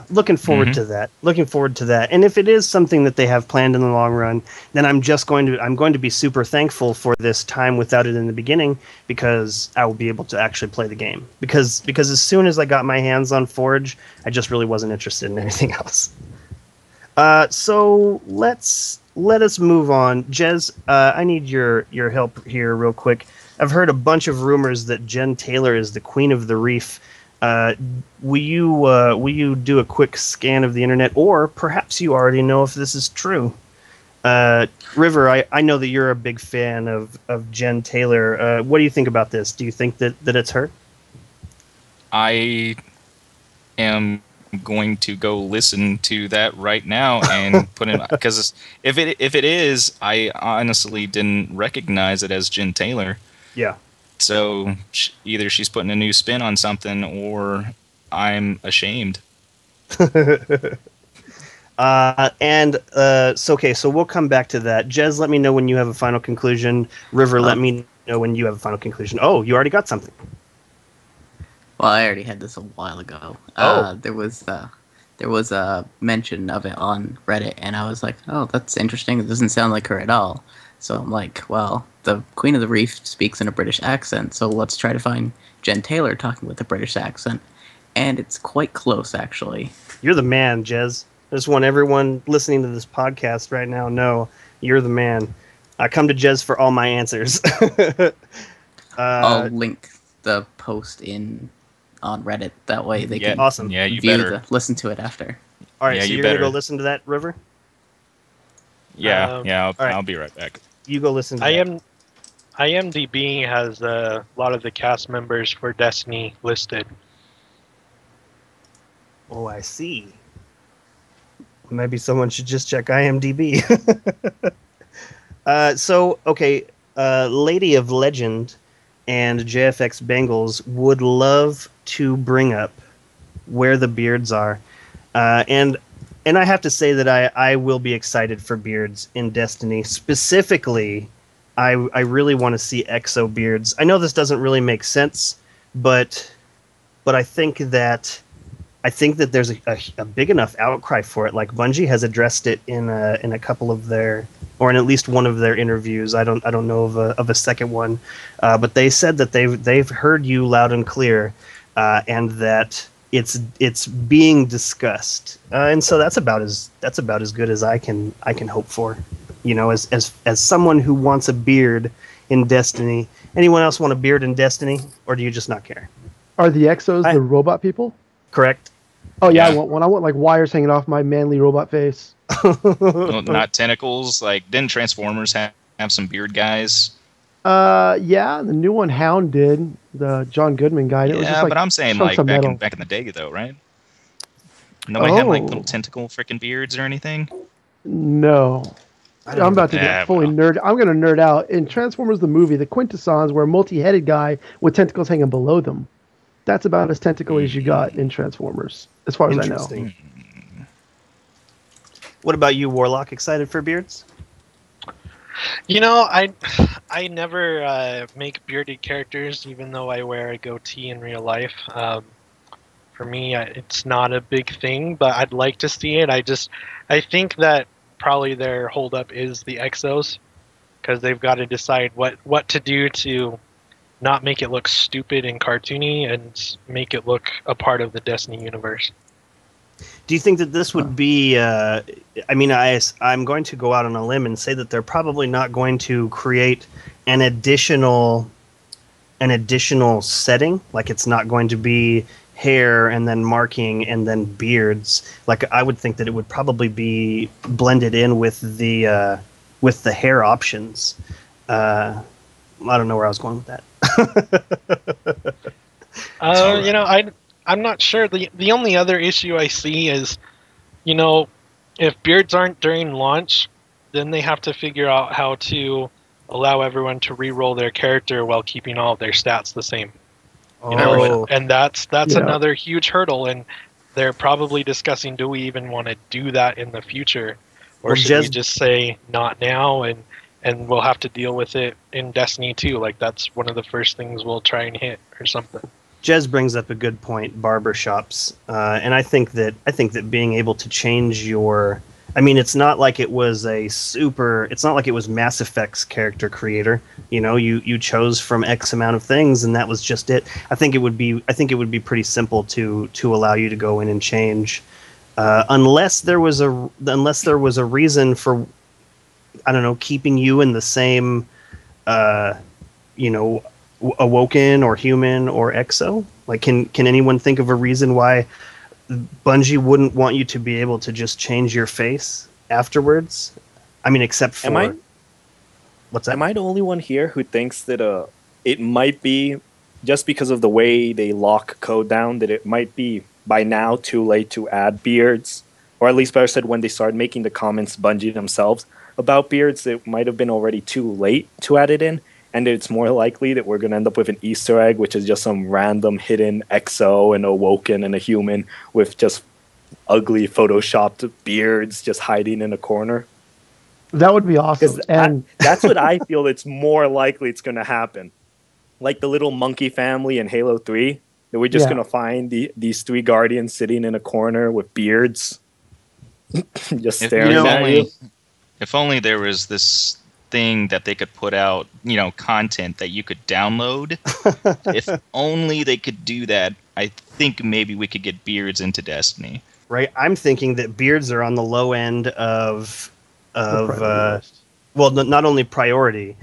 Speaker 1: Looking forward to that. And if it is something that they have planned in the long run, then I'm going to be super thankful for this time without it in the beginning, because I will be able to actually play the game. Because as soon as I got my hands on Forge, I just really wasn't interested in anything else. So let us move on. Jez, I need your help here real quick. I've heard a bunch of rumors that Jen Taylor is the queen of the reef. Will you do a quick scan of the internet, or perhaps you already know if this is true? River, I know that you're a big fan of Jen Taylor. What do you think about this? Do you think that it's her?
Speaker 2: I am going to go listen to that right now and put in, because if it is, I honestly didn't recognize it as Jen Taylor.
Speaker 1: Yeah.
Speaker 2: So either she's putting a new spin on something, or I'm ashamed.
Speaker 1: So we'll come back to that. Jez, let me know when you have a final conclusion. River, let me know when you have a final conclusion. Oh, you already got something.
Speaker 4: Well, I already had this a while ago. There was a mention of it on Reddit, and I was like, oh, that's interesting. It doesn't sound like her at all. So I'm like, well, the Queen of the Reef speaks in a British accent, so let's try to find Jen Taylor talking with a British accent. And it's quite close, actually.
Speaker 1: You're the man, Jez. I just want everyone listening to this podcast right now know you're the man. I come to Jez for all my answers.
Speaker 4: I'll link the post on Reddit. That way they can
Speaker 1: awesome.
Speaker 2: Yeah, you better
Speaker 4: listen to it after.
Speaker 1: All right,
Speaker 2: yeah,
Speaker 1: so you're gonna go listen to that, River?
Speaker 2: Yeah,
Speaker 1: right.
Speaker 2: I'll be right back.
Speaker 1: You go listen to that.
Speaker 3: IMDb has a lot of the cast members for Destiny listed.
Speaker 1: Oh, I see. Maybe someone should just check IMDb. Lady of Legend and JFX Bengals would love to bring up where the beards are. And I have to say that I will be excited for beards in Destiny. Specifically, I really want to see exo beards. I know this doesn't really make sense, but I think that there's a big enough outcry for it. Like Bungie has addressed it in a couple of their, or in at least one of their interviews. I don't know of a second one, but they said that they've heard you loud and clear, and that it's being discussed, and so that's about as good as I can hope for. You know, as someone who wants a beard in Destiny. Anyone else want a beard in Destiny, or do you just not care?
Speaker 6: Are the Exos the robot people?
Speaker 1: Correct.
Speaker 6: Oh yeah, I want one. I want like wires hanging off my manly robot face.
Speaker 2: No, not tentacles. Like, didn't Transformers have some beard guys?
Speaker 6: Yeah, the new one Hound did, the John Goodman guy.
Speaker 2: Yeah,
Speaker 6: it was just, like,
Speaker 2: but I'm saying like back in the day though, right? Nobody had like little tentacle freaking beards or anything.
Speaker 6: No. I'm about to get fully nerd. I'm going to nerd out. In Transformers the movie, the quintessons were a multi-headed guy with tentacles hanging below them. That's about as tentacle as you got in Transformers, as far as I know.
Speaker 1: What about you, Warlock? Excited for beards?
Speaker 3: You know, I never make bearded characters, even though I wear a goatee in real life. For me, it's not a big thing, but I'd like to see it. I think that probably their holdup is the Exos, because they've got to decide what to do to not make it look stupid and cartoony and make it look a part of the Destiny universe.
Speaker 1: Do you think that this would be... I'm going to go out on a limb and say that they're probably not going to create an additional an additional setting. Like it's not going to be hair and then marking and then beards. Like I would think that it would probably be blended in with the hair options. I don't know where I was going with that.
Speaker 3: You know, I'm not sure. The only other issue I see is, you know, if beards aren't during launch, then they have to figure out how to allow everyone to re-roll their character while keeping all of their stats the same. You know, and that's another huge hurdle, and they're probably discussing, do we even want to do that in the future, or should we just say not now, and we'll have to deal with it in Destiny 2? Like that's one of the first things we'll try and hit or something.
Speaker 1: Jez brings up a good point, barber shops, and I think that being able to change your, I mean, it's not like it was it's not like it was Mass Effect's character creator. You know, you chose from X amount of things, and that was just it. I think it would be pretty simple to allow you to go in and change, unless there was a reason for, I don't know, keeping you in the same, you know, awoken or human or exo. Like, can anyone think of a reason why Bungie wouldn't want you to be able to just change your face afterwards? I mean, except for what's that?
Speaker 5: Am I the only one here who thinks that it might be just because of the way they lock code down that it might be by now too late to add beards, or at least better said, when they started making the comments, Bungie themselves, about beards, it might have been already too late to add it in, and it's more likely that we're going to end up with an Easter egg, which is just some random hidden exo and awoken and a human with just ugly photoshopped beards just hiding in a corner.
Speaker 6: That would be awesome. And
Speaker 5: that's what I feel it's more likely it's going to happen. Like the little monkey family in Halo 3, that we're just going to find these three guardians sitting in a corner with beards just staring at you.
Speaker 2: If only there was this thing that they could put out, you know, content that you could download. If only they could do that, I think maybe we could get beards into Destiny.
Speaker 1: Right. I'm thinking that beards are on the low end of well, not only priority,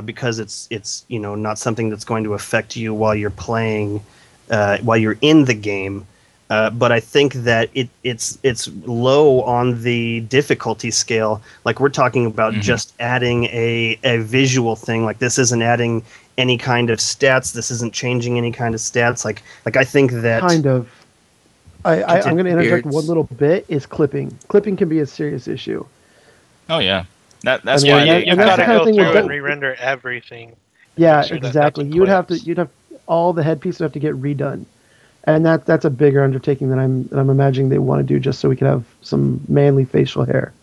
Speaker 1: because it's you know, not something that's going to affect you while you're playing, while you're in the game. But I think that it's low on the difficulty scale. Like we're talking about just adding a visual thing. Like this isn't adding any kind of stats. This isn't changing any kind of stats. Like I think that
Speaker 6: kind of. I'm going to interject one little bit. Is clipping? Clipping can be a serious issue.
Speaker 2: Oh yeah, that's why
Speaker 3: you've got to go through and re-render everything.
Speaker 6: Yeah, sure exactly. You'd have all the headpieces have to get redone. And that's a bigger undertaking than I'm imagining they want to do, just so we can have some manly facial hair.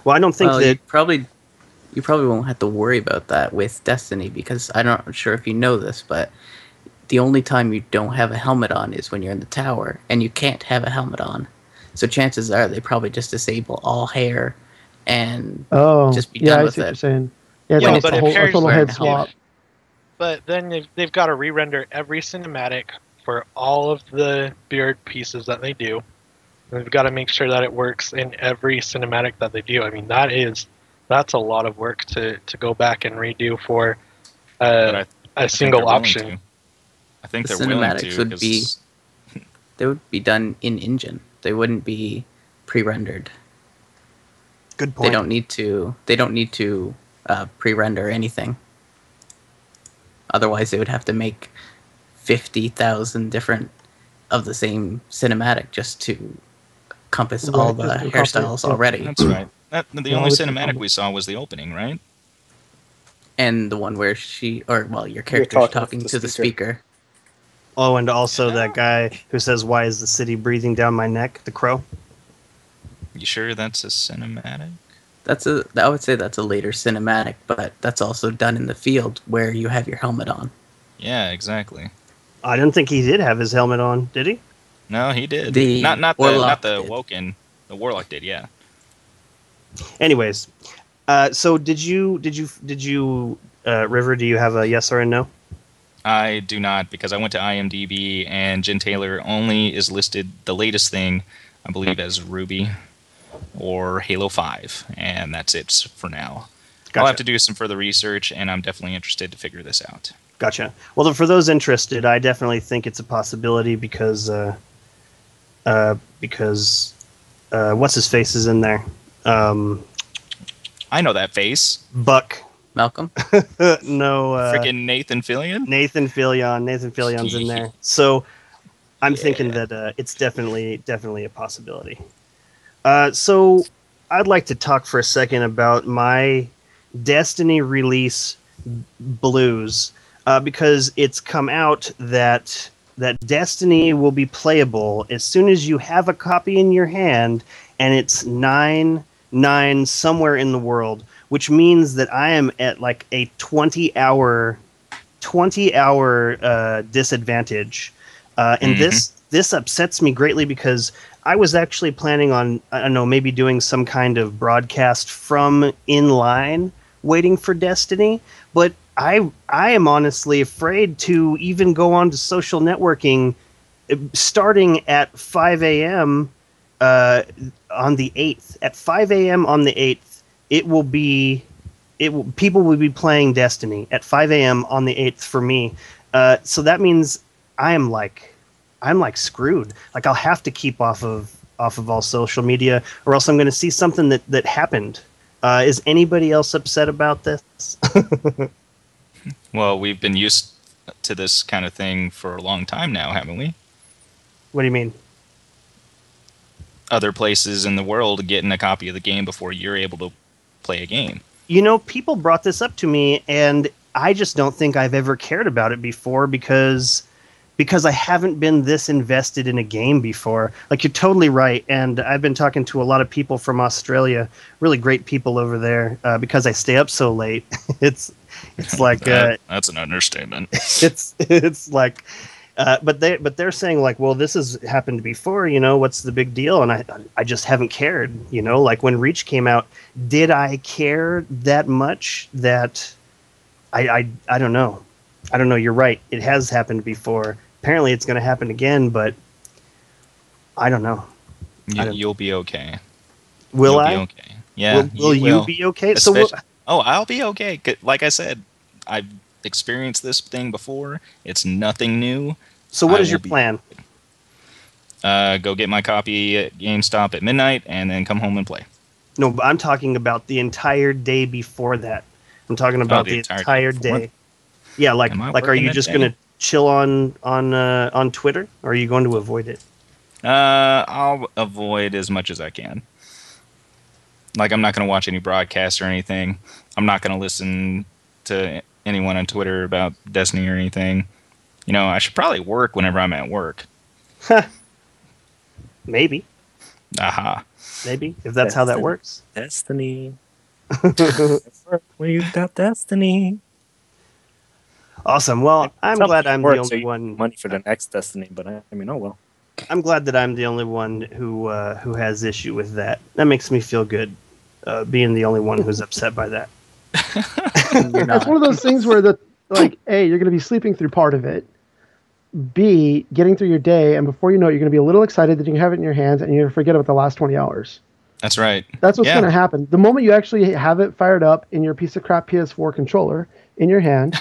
Speaker 1: Well, I don't think that
Speaker 4: you probably won't have to worry about that with Destiny, because I'm not sure if you know this, but the only time you don't have a helmet on is when you're in the tower, and you can't have a helmet on. So chances are they probably just disable all hair and just be done with it.
Speaker 6: I see what you're saying. Yeah, it's a total head swap.
Speaker 3: But then they've got to re-render every cinematic for all of the beard pieces that they do. They've got to make sure that it works in every cinematic that they do. I mean, that's a lot of work to go back and redo for a single option.
Speaker 2: I think
Speaker 4: the
Speaker 2: they're willing to.
Speaker 4: Cinematics would be done in engine. They wouldn't be pre-rendered.
Speaker 1: Good point.
Speaker 4: They don't need to pre-render anything. Otherwise, they would have to make 50,000 different of the same cinematic just to compass all the hairstyles already.
Speaker 2: That's right. The only cinematic we saw was the opening, right?
Speaker 4: And the one where your character's talking to the speaker.
Speaker 1: Oh, and also that guy who says, "Why is the city breathing down my neck?" The crow.
Speaker 2: You sure that's a cinematic?
Speaker 4: I would say that's a later cinematic, but that's also done in the field where you have your helmet on.
Speaker 2: Yeah, exactly.
Speaker 1: I didn't think he did have his helmet on, did he?
Speaker 2: No, he did. Not the Woken. The Warlock did, yeah.
Speaker 1: Anyways, so did you River, do you have a yes or a no?
Speaker 2: I do not, because I went to IMDb and Jen Taylor only is listed the latest thing, I believe, as Ruby or Halo 5, and that's it for now. Gotcha. I'll have to do some further research, and I'm definitely interested to figure this out.
Speaker 1: Gotcha. Well, for those interested, I definitely think it's a possibility because what's his face is in there.
Speaker 2: I know that face.
Speaker 1: Buck.
Speaker 4: Malcolm?
Speaker 1: No.
Speaker 2: Freaking Nathan Fillion.
Speaker 1: Nathan Fillion's in there. So I'm thinking that it's definitely a possibility. So I'd like to talk for a second about my Destiny release blues, because it's come out that Destiny will be playable as soon as you have a copy in your hand, and it's 9/9 somewhere in the world, which means that I am at like a 20-hour disadvantage, and this upsets me greatly because I was actually planning on, I don't know, maybe doing some kind of broadcast from inline waiting for Destiny, but I am honestly afraid to even go on to social networking starting at 5 a.m. On the 8th. At 5 a.m. on the 8th, people will be playing Destiny at 5 a.m. on the 8th for me. So that means I'm like screwed. Like I'll have to keep off of all social media, or else I'm going to see something that happened. Is anybody else upset about this?
Speaker 2: Well, we've been used to this kind of thing for a long time now, haven't we?
Speaker 1: What do you mean?
Speaker 2: Other places in the world getting a copy of the game before you're able to play a game.
Speaker 1: You know, people brought this up to me, and I just don't think I've ever cared about it before because I haven't been this invested in a game before. Like, you're totally right, and I've been talking to a lot of people from Australia, really great people over there, because I stay up so late. It's like
Speaker 2: that's an understatement.
Speaker 1: it's like, but they're saying like, well, this has happened before. You know, what's the big deal? And I just haven't cared. You know, like when Reach came out, did I care that much? That I don't know. I don't know. You're right. It has happened before. Apparently, it's going to happen again, but I don't know.
Speaker 2: You'll be okay.
Speaker 1: Will I?
Speaker 2: Be okay. Yeah.
Speaker 1: Will you be okay?
Speaker 2: I'll be okay. Like I said, I've experienced this thing before. It's nothing new.
Speaker 1: So what is your plan?
Speaker 2: Go get my copy at GameStop at midnight and then come home and play.
Speaker 1: No, but I'm talking about the entire day before that. I'm talking about the entire day. Yeah, like are you just going to chill on Twitter, or are you going to avoid it?
Speaker 2: I'll avoid as much as I can. Like, I'm not going to watch any broadcasts or anything. I'm not going to listen to anyone on Twitter about Destiny or anything. You know, I should probably work whenever I'm at work.
Speaker 1: Maybe.
Speaker 2: Aha.
Speaker 1: Maybe, if that's how that works.
Speaker 5: Destiny. When you got Destiny.
Speaker 1: Awesome. Well, I'm glad I'm the only one.
Speaker 5: Money for the next Destiny, but I mean, oh well.
Speaker 1: I'm glad that I'm the only one who has issue with that. That makes me feel good, being the only one who's upset by that.
Speaker 6: It's one of those things where A, you're going to be sleeping through part of it. B, getting through your day, and before you know it, you're going to be a little excited that you can have it in your hands, and you're going to forget about the last 20 hours.
Speaker 2: That's right.
Speaker 6: That's what's going to happen. The moment you actually have it fired up in your piece of crap PS4 controller in your hand,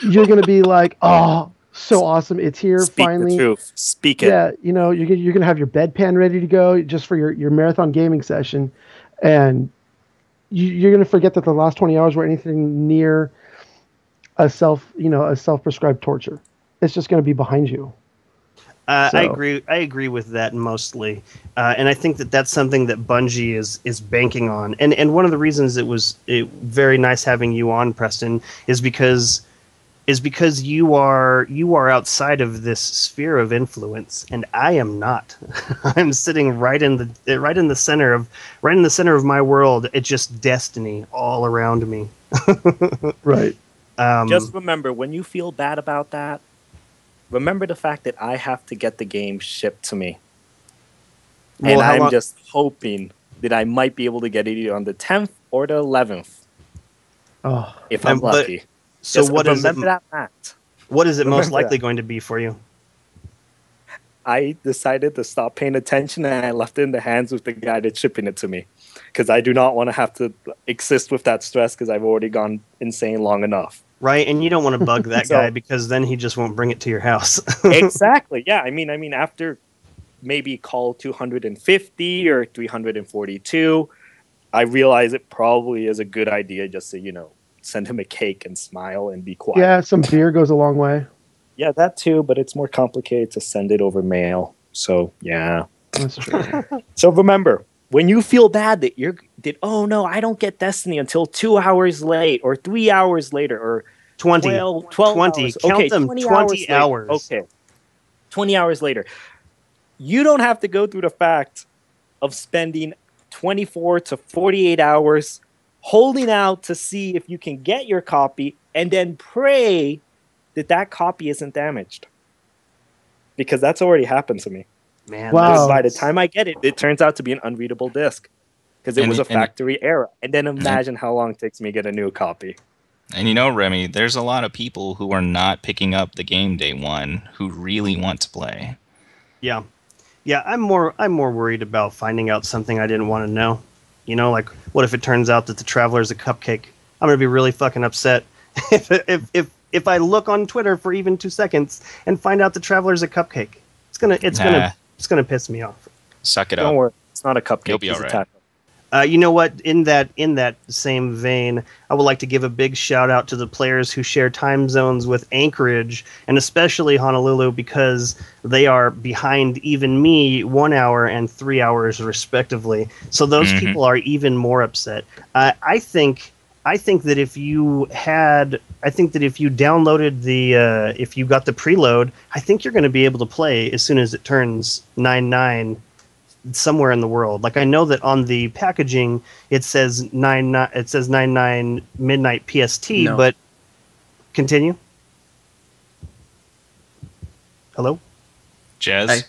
Speaker 6: you're going to be like, oh, so awesome. It's here, finally.
Speaker 5: Speak the truth. Speak it.
Speaker 6: Yeah, you know, you're going to have your bedpan ready to go just for your marathon gaming session, and you're going to forget that the last 20 hours were anything near a self-prescribed torture. It's just going to be behind you.
Speaker 1: I agree with that mostly, and I think that's something that Bungie is banking on. And one of the reasons it was very nice having you on, Preston, is because you are outside of this sphere of influence, and I am not. I'm sitting right in the center of my world. It's just Destiny all around me.
Speaker 6: Right.
Speaker 5: Just remember, when you feel bad about that, remember the fact that I have to get the game shipped to me. And I'm just hoping that I might be able to get it either on the 10th or the 11th.
Speaker 6: Oh,
Speaker 5: if I'm lucky.
Speaker 1: So
Speaker 5: just
Speaker 1: what is it?
Speaker 5: That, Matt.
Speaker 1: What is it most likely going to be for you?
Speaker 5: I decided to stop paying attention, and I left it in the hands of the guy that's shipping it to me. Because I do not want to have to exist with that stress, because I've already gone insane long enough.
Speaker 1: Right, and you don't want to bug that
Speaker 5: So-
Speaker 1: guy because then he just won't bring it to your house.
Speaker 5: Exactly. Yeah. I mean, after maybe call 250 or 342, I realize it probably is a good idea just to, send him a cake and smile and be quiet.
Speaker 6: Yeah, some beer goes a long way.
Speaker 5: Yeah, that too, but it's more complicated to send it over mail. So, yeah.
Speaker 6: That's true.
Speaker 5: So remember, when you feel bad oh no, I don't get Destiny until 2 hours late or 3 hours later or
Speaker 1: 20.
Speaker 5: 12
Speaker 1: 20.
Speaker 5: hours.
Speaker 1: Count
Speaker 5: Okay,
Speaker 1: them,
Speaker 5: 20
Speaker 1: 20
Speaker 5: hours.
Speaker 1: hours.
Speaker 5: Okay. 20 hours later. You don't have to go through the fact of spending 24 to 48 hours holding out to see if you can get your copy and then pray that copy isn't damaged. Because that's already happened to me.
Speaker 1: Man,
Speaker 6: Wow.
Speaker 5: By the time I get it, it turns out to be an unreadable disc. Because it
Speaker 2: And-
Speaker 5: was a
Speaker 2: and-
Speaker 5: factory error. And then imagine how long it takes me to get a new copy.
Speaker 2: And Remy, there's a lot of people who are not picking up the game day one who really want to play.
Speaker 1: Yeah. Yeah, I'm more worried about finding out something I didn't want to know. Like what if it turns out that the Traveler's a cupcake? I'm going to be really fucking upset if I look on Twitter for even 2 seconds and find out the Traveler's a cupcake. It's going to piss me off.
Speaker 2: Suck it
Speaker 5: Don't
Speaker 2: up.
Speaker 5: worry. It's not a cupcake.
Speaker 2: You'll be
Speaker 5: He's
Speaker 2: all
Speaker 5: a
Speaker 2: right.
Speaker 5: taco.
Speaker 1: You know what? In that same vein, I would like to give a big shout out to the players who share time zones with Anchorage and especially Honolulu because they are behind even me 1 hour and 3 hours respectively. So those
Speaker 2: Mhm.
Speaker 1: people are even more upset. I think that if you downloaded if you got the preload, I think you're going to be able to play as soon as it turns 9/9. Somewhere in the world. Like I know that on the packaging it says 9/9 midnight PST,
Speaker 4: No.
Speaker 1: but continue. Hello?
Speaker 2: Jez?
Speaker 4: Hi.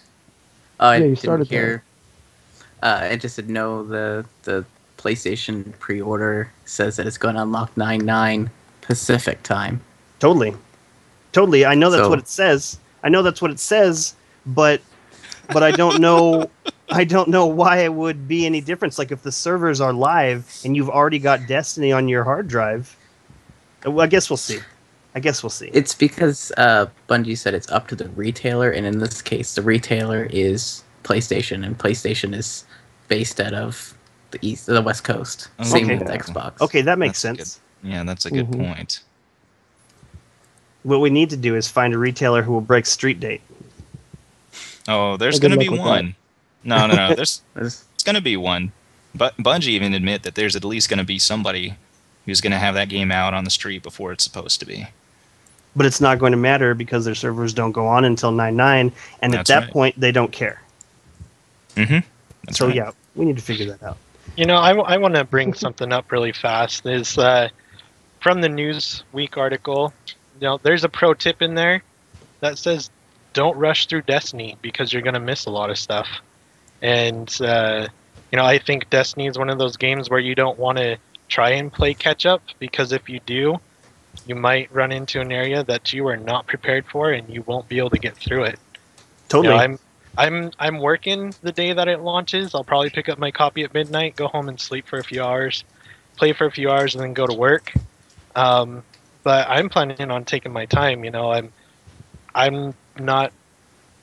Speaker 4: I
Speaker 6: Yeah, you
Speaker 4: didn't
Speaker 6: started
Speaker 4: hear. I just said no. The PlayStation pre-order says that it's going to unlock 9/9 Pacific time.
Speaker 1: Totally. I know that's
Speaker 4: So-
Speaker 1: what it says. But I don't know I don't know why it would be any difference. Like if the servers are live and you've already got Destiny on your hard drive. Well, I guess we'll see.
Speaker 4: It's because Bungie said it's up to the retailer, and in this case, the retailer is PlayStation, and PlayStation is based out of the West Coast. Same
Speaker 1: Okay.
Speaker 4: with Xbox.
Speaker 1: Okay, that makes
Speaker 2: That's
Speaker 1: sense.
Speaker 2: Yeah, that's a good
Speaker 6: Mhm.
Speaker 2: point.
Speaker 1: What we need to do is find a retailer who will break street date.
Speaker 2: Oh, there's
Speaker 6: Well, good
Speaker 2: going to be
Speaker 6: luck with
Speaker 2: one. No. There's
Speaker 4: There's-
Speaker 2: going to be one. But Bungie even admit that there's at least going to be somebody who's going to have that game out on the street before it's supposed to be.
Speaker 1: But it's not going to matter because their servers don't go on until 9/9, and at
Speaker 2: That's
Speaker 1: that
Speaker 2: right.
Speaker 1: point they don't care.
Speaker 2: Mm-hmm. That's
Speaker 1: So
Speaker 2: right.
Speaker 1: yeah, we need to figure that out.
Speaker 3: I want to bring something up really fast. Is from the Newsweek article. There's a pro tip in there that says don't rush through Destiny because you're going to miss a lot of stuff. And I think Destiny is one of those games where you don't want to try and play catch up because if you do, you might run into an area that you are not prepared for and you won't be able to get through it.
Speaker 1: Totally.
Speaker 3: I'm working the day that it launches. I'll probably pick up my copy at midnight, go home and sleep for a few hours, play for a few hours, and then go to work. But I'm planning on taking my time. I'm not.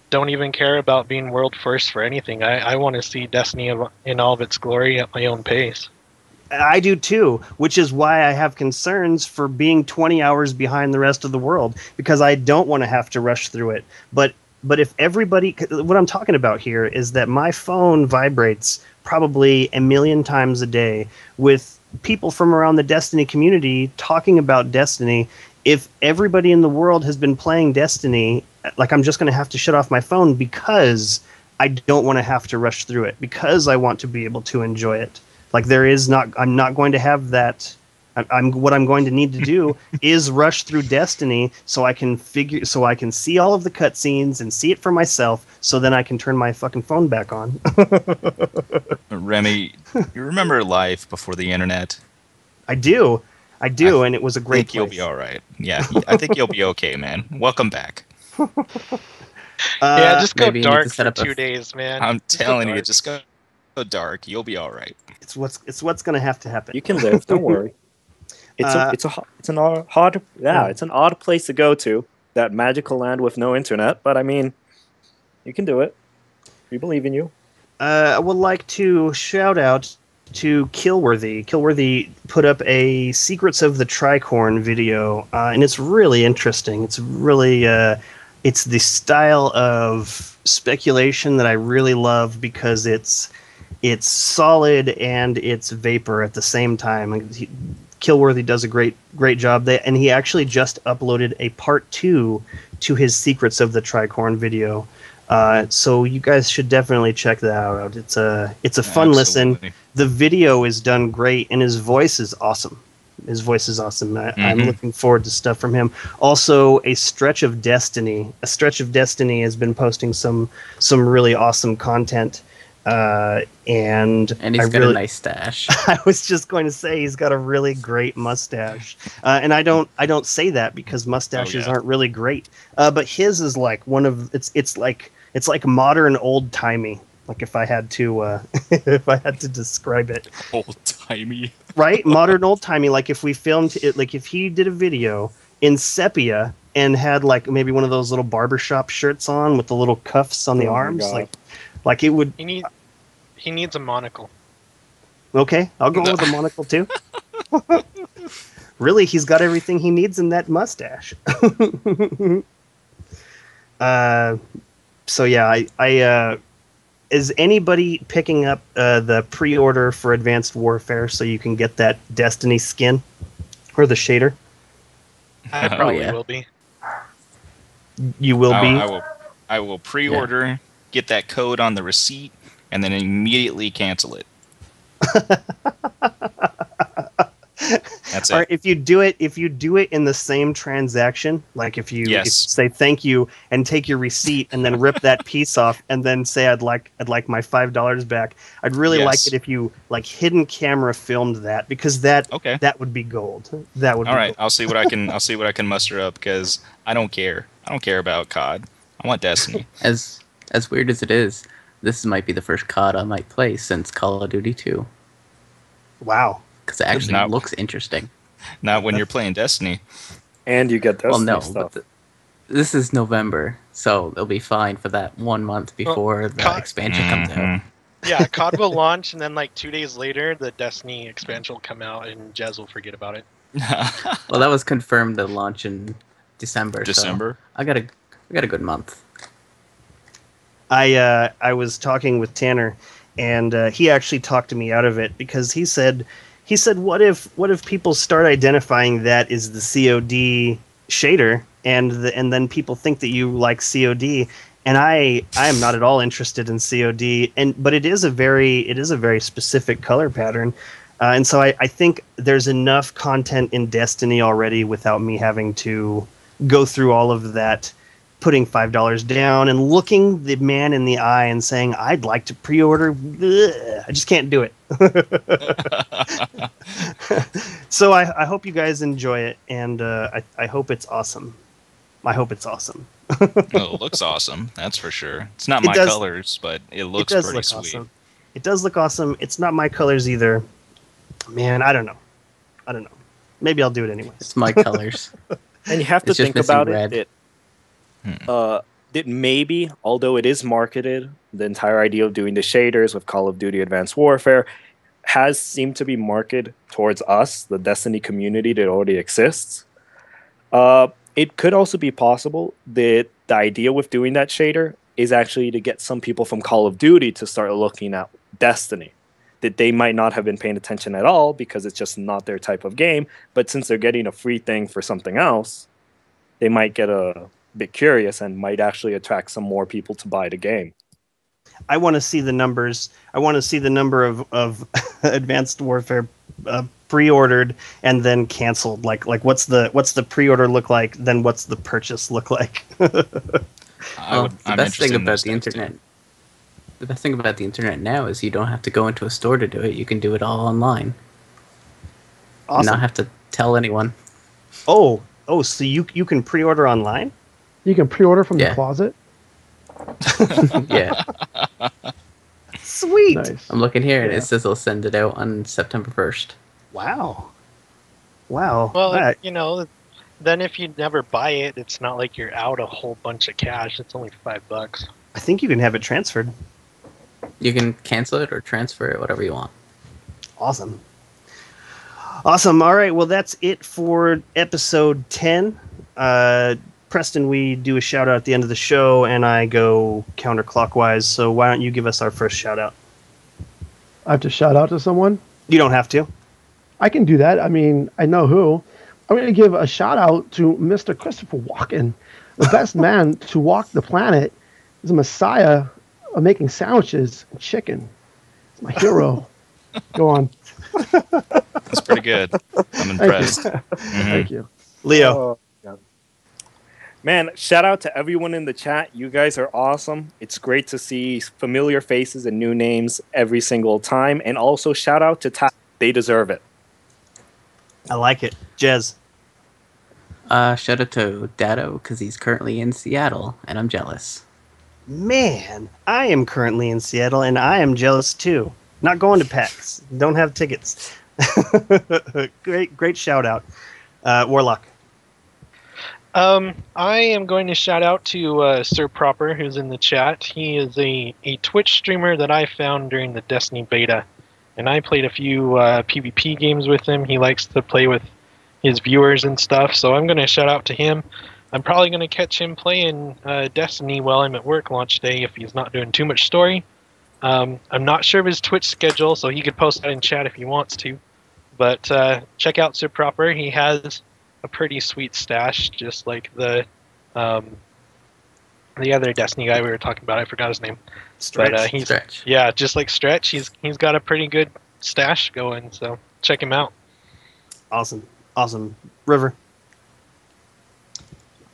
Speaker 3: Don't even care about being world first for anything. I want to see Destiny in all of its glory at my own pace.
Speaker 1: I do too, which is why I have concerns for being 20 hours behind the rest of the world because I don't want to have to rush through it. But if everybody, what I'm talking about here is that my phone vibrates probably a million times a day with people from around the Destiny community talking about Destiny. If everybody in the world has been playing Destiny, like I'm just going to have to shut off my phone because I don't want to have to rush through it because I want to be able to enjoy it. Like I'm not going to have that. What I'm going to need to do is rush through Destiny so I can see all of the cutscenes and see it for myself. So then I can turn my fucking phone back on.
Speaker 2: Remy, you remember life before the internet?
Speaker 1: I do, and it was a
Speaker 2: I
Speaker 1: great
Speaker 2: think you'll
Speaker 1: place.
Speaker 2: be all right. Yeah, I think you'll be okay, man. Welcome back.
Speaker 3: Yeah, just go
Speaker 4: maybe you need
Speaker 3: dark
Speaker 4: to set
Speaker 3: for
Speaker 4: up a-
Speaker 3: 2 days, man.
Speaker 2: I'm
Speaker 3: Just go
Speaker 2: telling you,
Speaker 3: dark.
Speaker 2: just go dark. You'll be all right.
Speaker 1: it's what's going to have to happen.
Speaker 5: You can live. Don't worry. It's an odd place to go to, that magical land with no internet. But I mean, you can do it. We believe in you.
Speaker 1: I would like to shout out to Killworthy. Killworthy put up a Secrets of the Tricorn video, and it's really interesting. It's really it's the style of speculation that I really love because it's solid and it's vapor at the same time. Killworthy does a great job, and he actually just uploaded a part 2 to his Secrets of the Tricorn video. So you guys should definitely check that out. It's a fun listen. The video is done great, and his voice is awesome. I'm looking forward to stuff from him. Also, A Stretch of Destiny has been posting some really awesome content. And
Speaker 4: he's got a nice stash.
Speaker 1: I was just going to say he's got a really great mustache, and I don't say that because mustaches aren't really great. But his is like one of it's like modern old timey. Like if I had to describe it,
Speaker 2: old timey,
Speaker 1: right? Modern old timey. Like if we filmed it, like if he did a video in sepia and had like maybe one of those little barbershop shirts on with the little cuffs on the arms, like it would.
Speaker 3: He needs a monocle.
Speaker 1: Okay, I'll go with a monocle too. Really, he's got everything he needs in that mustache. So yeah, I is anybody picking up the pre-order for Advanced Warfare so you can get that Destiny skin or the shader?
Speaker 3: I probably will be.
Speaker 1: You will be?
Speaker 2: I will pre-order, get that code on the receipt, and then immediately cancel it. That's it.
Speaker 1: Or if you do it in the same transaction, like if you say thank you and take your receipt and then rip that piece off and then say I'd like my $5 back. I'd really like it if you like hidden camera filmed that, because that would be gold. That would. All right, gold.
Speaker 2: I'll see what I can muster up, because I don't care. I don't care about COD. I want Destiny.
Speaker 4: As weird as it is, this might be the first COD I might play since Call of Duty 2.
Speaker 1: Wow.
Speaker 4: Because it actually looks interesting.
Speaker 2: Not when you're playing Destiny.
Speaker 5: And you get Destiny stuff.
Speaker 4: But this is November, so it'll be fine for that 1 month before the expansion comes out.
Speaker 3: Yeah, COD will launch, and then like 2 days later, the Destiny expansion will come out, and Jez will forget about it.
Speaker 4: Well, that was confirmed to launch in December.
Speaker 2: December?
Speaker 4: So I got a good month.
Speaker 1: I was talking with Tanner, and he actually talked to me out of it, because he said, what if people start identifying that is the COD shader, and then people think that you like COD, and I am not at all interested in COD, but it is a very specific color pattern, and so I think there's enough content in Destiny already without me having to go through all of that, putting $5 down and looking the man in the eye and saying, I'd like to pre-order. Ugh, I just can't do it. So I hope you guys enjoy it, and I hope it's awesome. I hope it's awesome.
Speaker 2: Well, it looks awesome, that's for sure. It's not my colors, but it looks pretty sweet.
Speaker 1: Awesome. It does look awesome. It's not my colors either. Man, I don't know. Maybe I'll do it anyway.
Speaker 4: It's my colors.
Speaker 5: And you have to think about it. That maybe, although it is marketed, the entire idea of doing the shaders with Call of Duty Advanced Warfare has seemed to be marketed towards us, the Destiny community that already exists. It could also be possible that the idea with doing that shader is actually to get some people from Call of Duty to start looking at Destiny. That they might not have been paying attention at all because it's just not their type of game, but since they're getting a free thing for something else, they might get a bit curious and might actually attract some more people to buy the game.
Speaker 1: I want to see the numbers. I want to see the number of Advanced Warfare pre-ordered and then canceled. Like what's the pre-order look like? Then what's the purchase look like?
Speaker 4: The best thing about the internet. The best thing about the internet now is you don't have to go into a store to do it. You can do it all online.
Speaker 1: Awesome.
Speaker 4: Not have to tell anyone.
Speaker 1: Oh, so you can pre-order online?
Speaker 6: You can pre-order from the closet?
Speaker 4: Yeah.
Speaker 1: Sweet.
Speaker 6: Nice.
Speaker 4: I'm looking here, and it says they'll send it out on September 1st.
Speaker 1: Wow. Wow.
Speaker 3: Well,
Speaker 1: That-
Speaker 3: then if you never buy it, it's not like you're out a whole bunch of cash. It's only $5.
Speaker 1: I think you can have it transferred.
Speaker 4: You can cancel it or transfer it, whatever you want.
Speaker 1: Awesome. Awesome. All right. Well, that's it for episode 10. Preston, we do a shout out at the end of the show, and I go counterclockwise. So why don't you give us our first shout out?
Speaker 6: I have to shout out to someone.
Speaker 1: You don't have to.
Speaker 6: I can do that. I mean, I know who. I'm going to give a shout out to Mr. Christopher Walken, the best man to walk the planet. He's a messiah of making sandwiches and chicken. He's my hero. Go on.
Speaker 2: That's pretty good. I'm impressed.
Speaker 6: Thank you.
Speaker 1: Leo.
Speaker 5: Oh, yeah. Man, shout out to everyone in the chat. You guys are awesome. It's great to see familiar faces and new names every single time. And also shout out to Ty. They deserve it.
Speaker 1: I like it. Jez.
Speaker 4: Shout out to Dado because he's currently in Seattle, and I'm jealous.
Speaker 1: Man, I am currently in Seattle, and I am jealous too. Not going to PAX. Don't have tickets. Great shout out. Warlock.
Speaker 3: I am going to shout out to Sir Proper, who's in the chat. He is a Twitch streamer that I found during the Destiny beta, and I played a few PvP games with him. He likes to play with his viewers and stuff, so I'm going to shout out to him. I'm probably going to catch him playing Destiny while I'm at work launch day if he's not doing too much story. I'm not sure of his Twitch schedule, so he could post that in chat if he wants to. But check out Sir Proper. He has a pretty sweet stash, just like the other Destiny guy we were talking about. I forgot his name.
Speaker 1: Stretch.
Speaker 3: But
Speaker 4: Stretch.
Speaker 3: yeah, just like Stretch, he's got a pretty good stash going. So check him out.
Speaker 1: Awesome. River.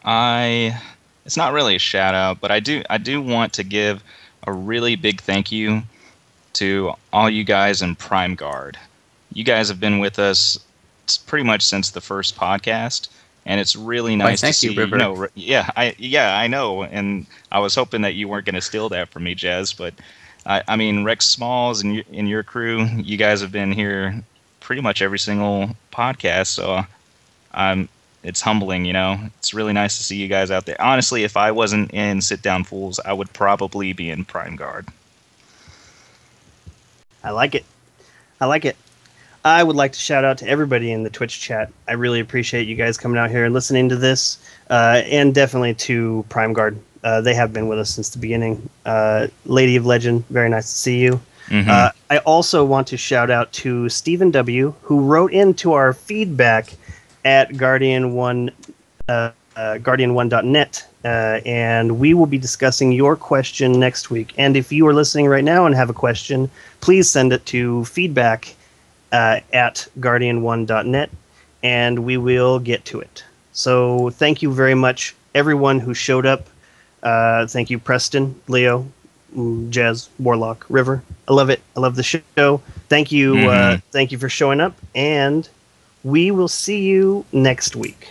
Speaker 2: It's not really a shout out, but I do want to give a really big thank you to all you guys in Prime Guard. You guys have been with us pretty much since the first podcast, and it's really nice to see.
Speaker 4: River.
Speaker 2: I know, and I was hoping that you weren't going to steal that from me, Jez. But I mean, Rex Smalls and your crew, you guys have been here pretty much every single podcast, so it's humbling, It's really nice to see you guys out there. Honestly, if I wasn't in Sit Down Fools, I would probably be in Prime Guard.
Speaker 1: I like it. I would like to shout out to everybody in the Twitch chat. I really appreciate you guys coming out here and listening to this, and definitely to Prime Guard. They have been with us since the beginning. Lady of Legend, very nice to see you.
Speaker 2: Mm-hmm.
Speaker 1: I also want to shout out to Stephen W., who wrote into our feedback at Guardian1.net, and we will be discussing your question next week. And if you are listening right now and have a question, please send it to feedback at Guardian1.net, and we will get to it. So thank you very much, everyone who showed up. Thank you, Preston, Leo, Jez, Warlock, River. I love it. I love the show. Thank you. Thank you for showing up, and we will see you next week.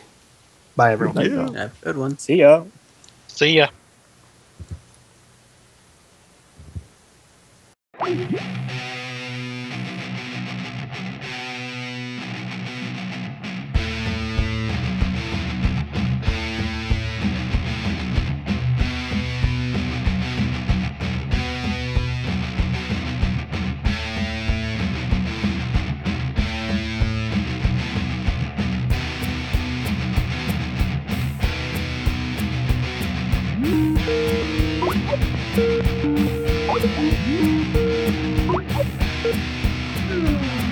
Speaker 1: Bye, everyone.
Speaker 5: Yeah.
Speaker 4: Have a good one.
Speaker 5: See ya.
Speaker 3: See ya.
Speaker 7: Hmm.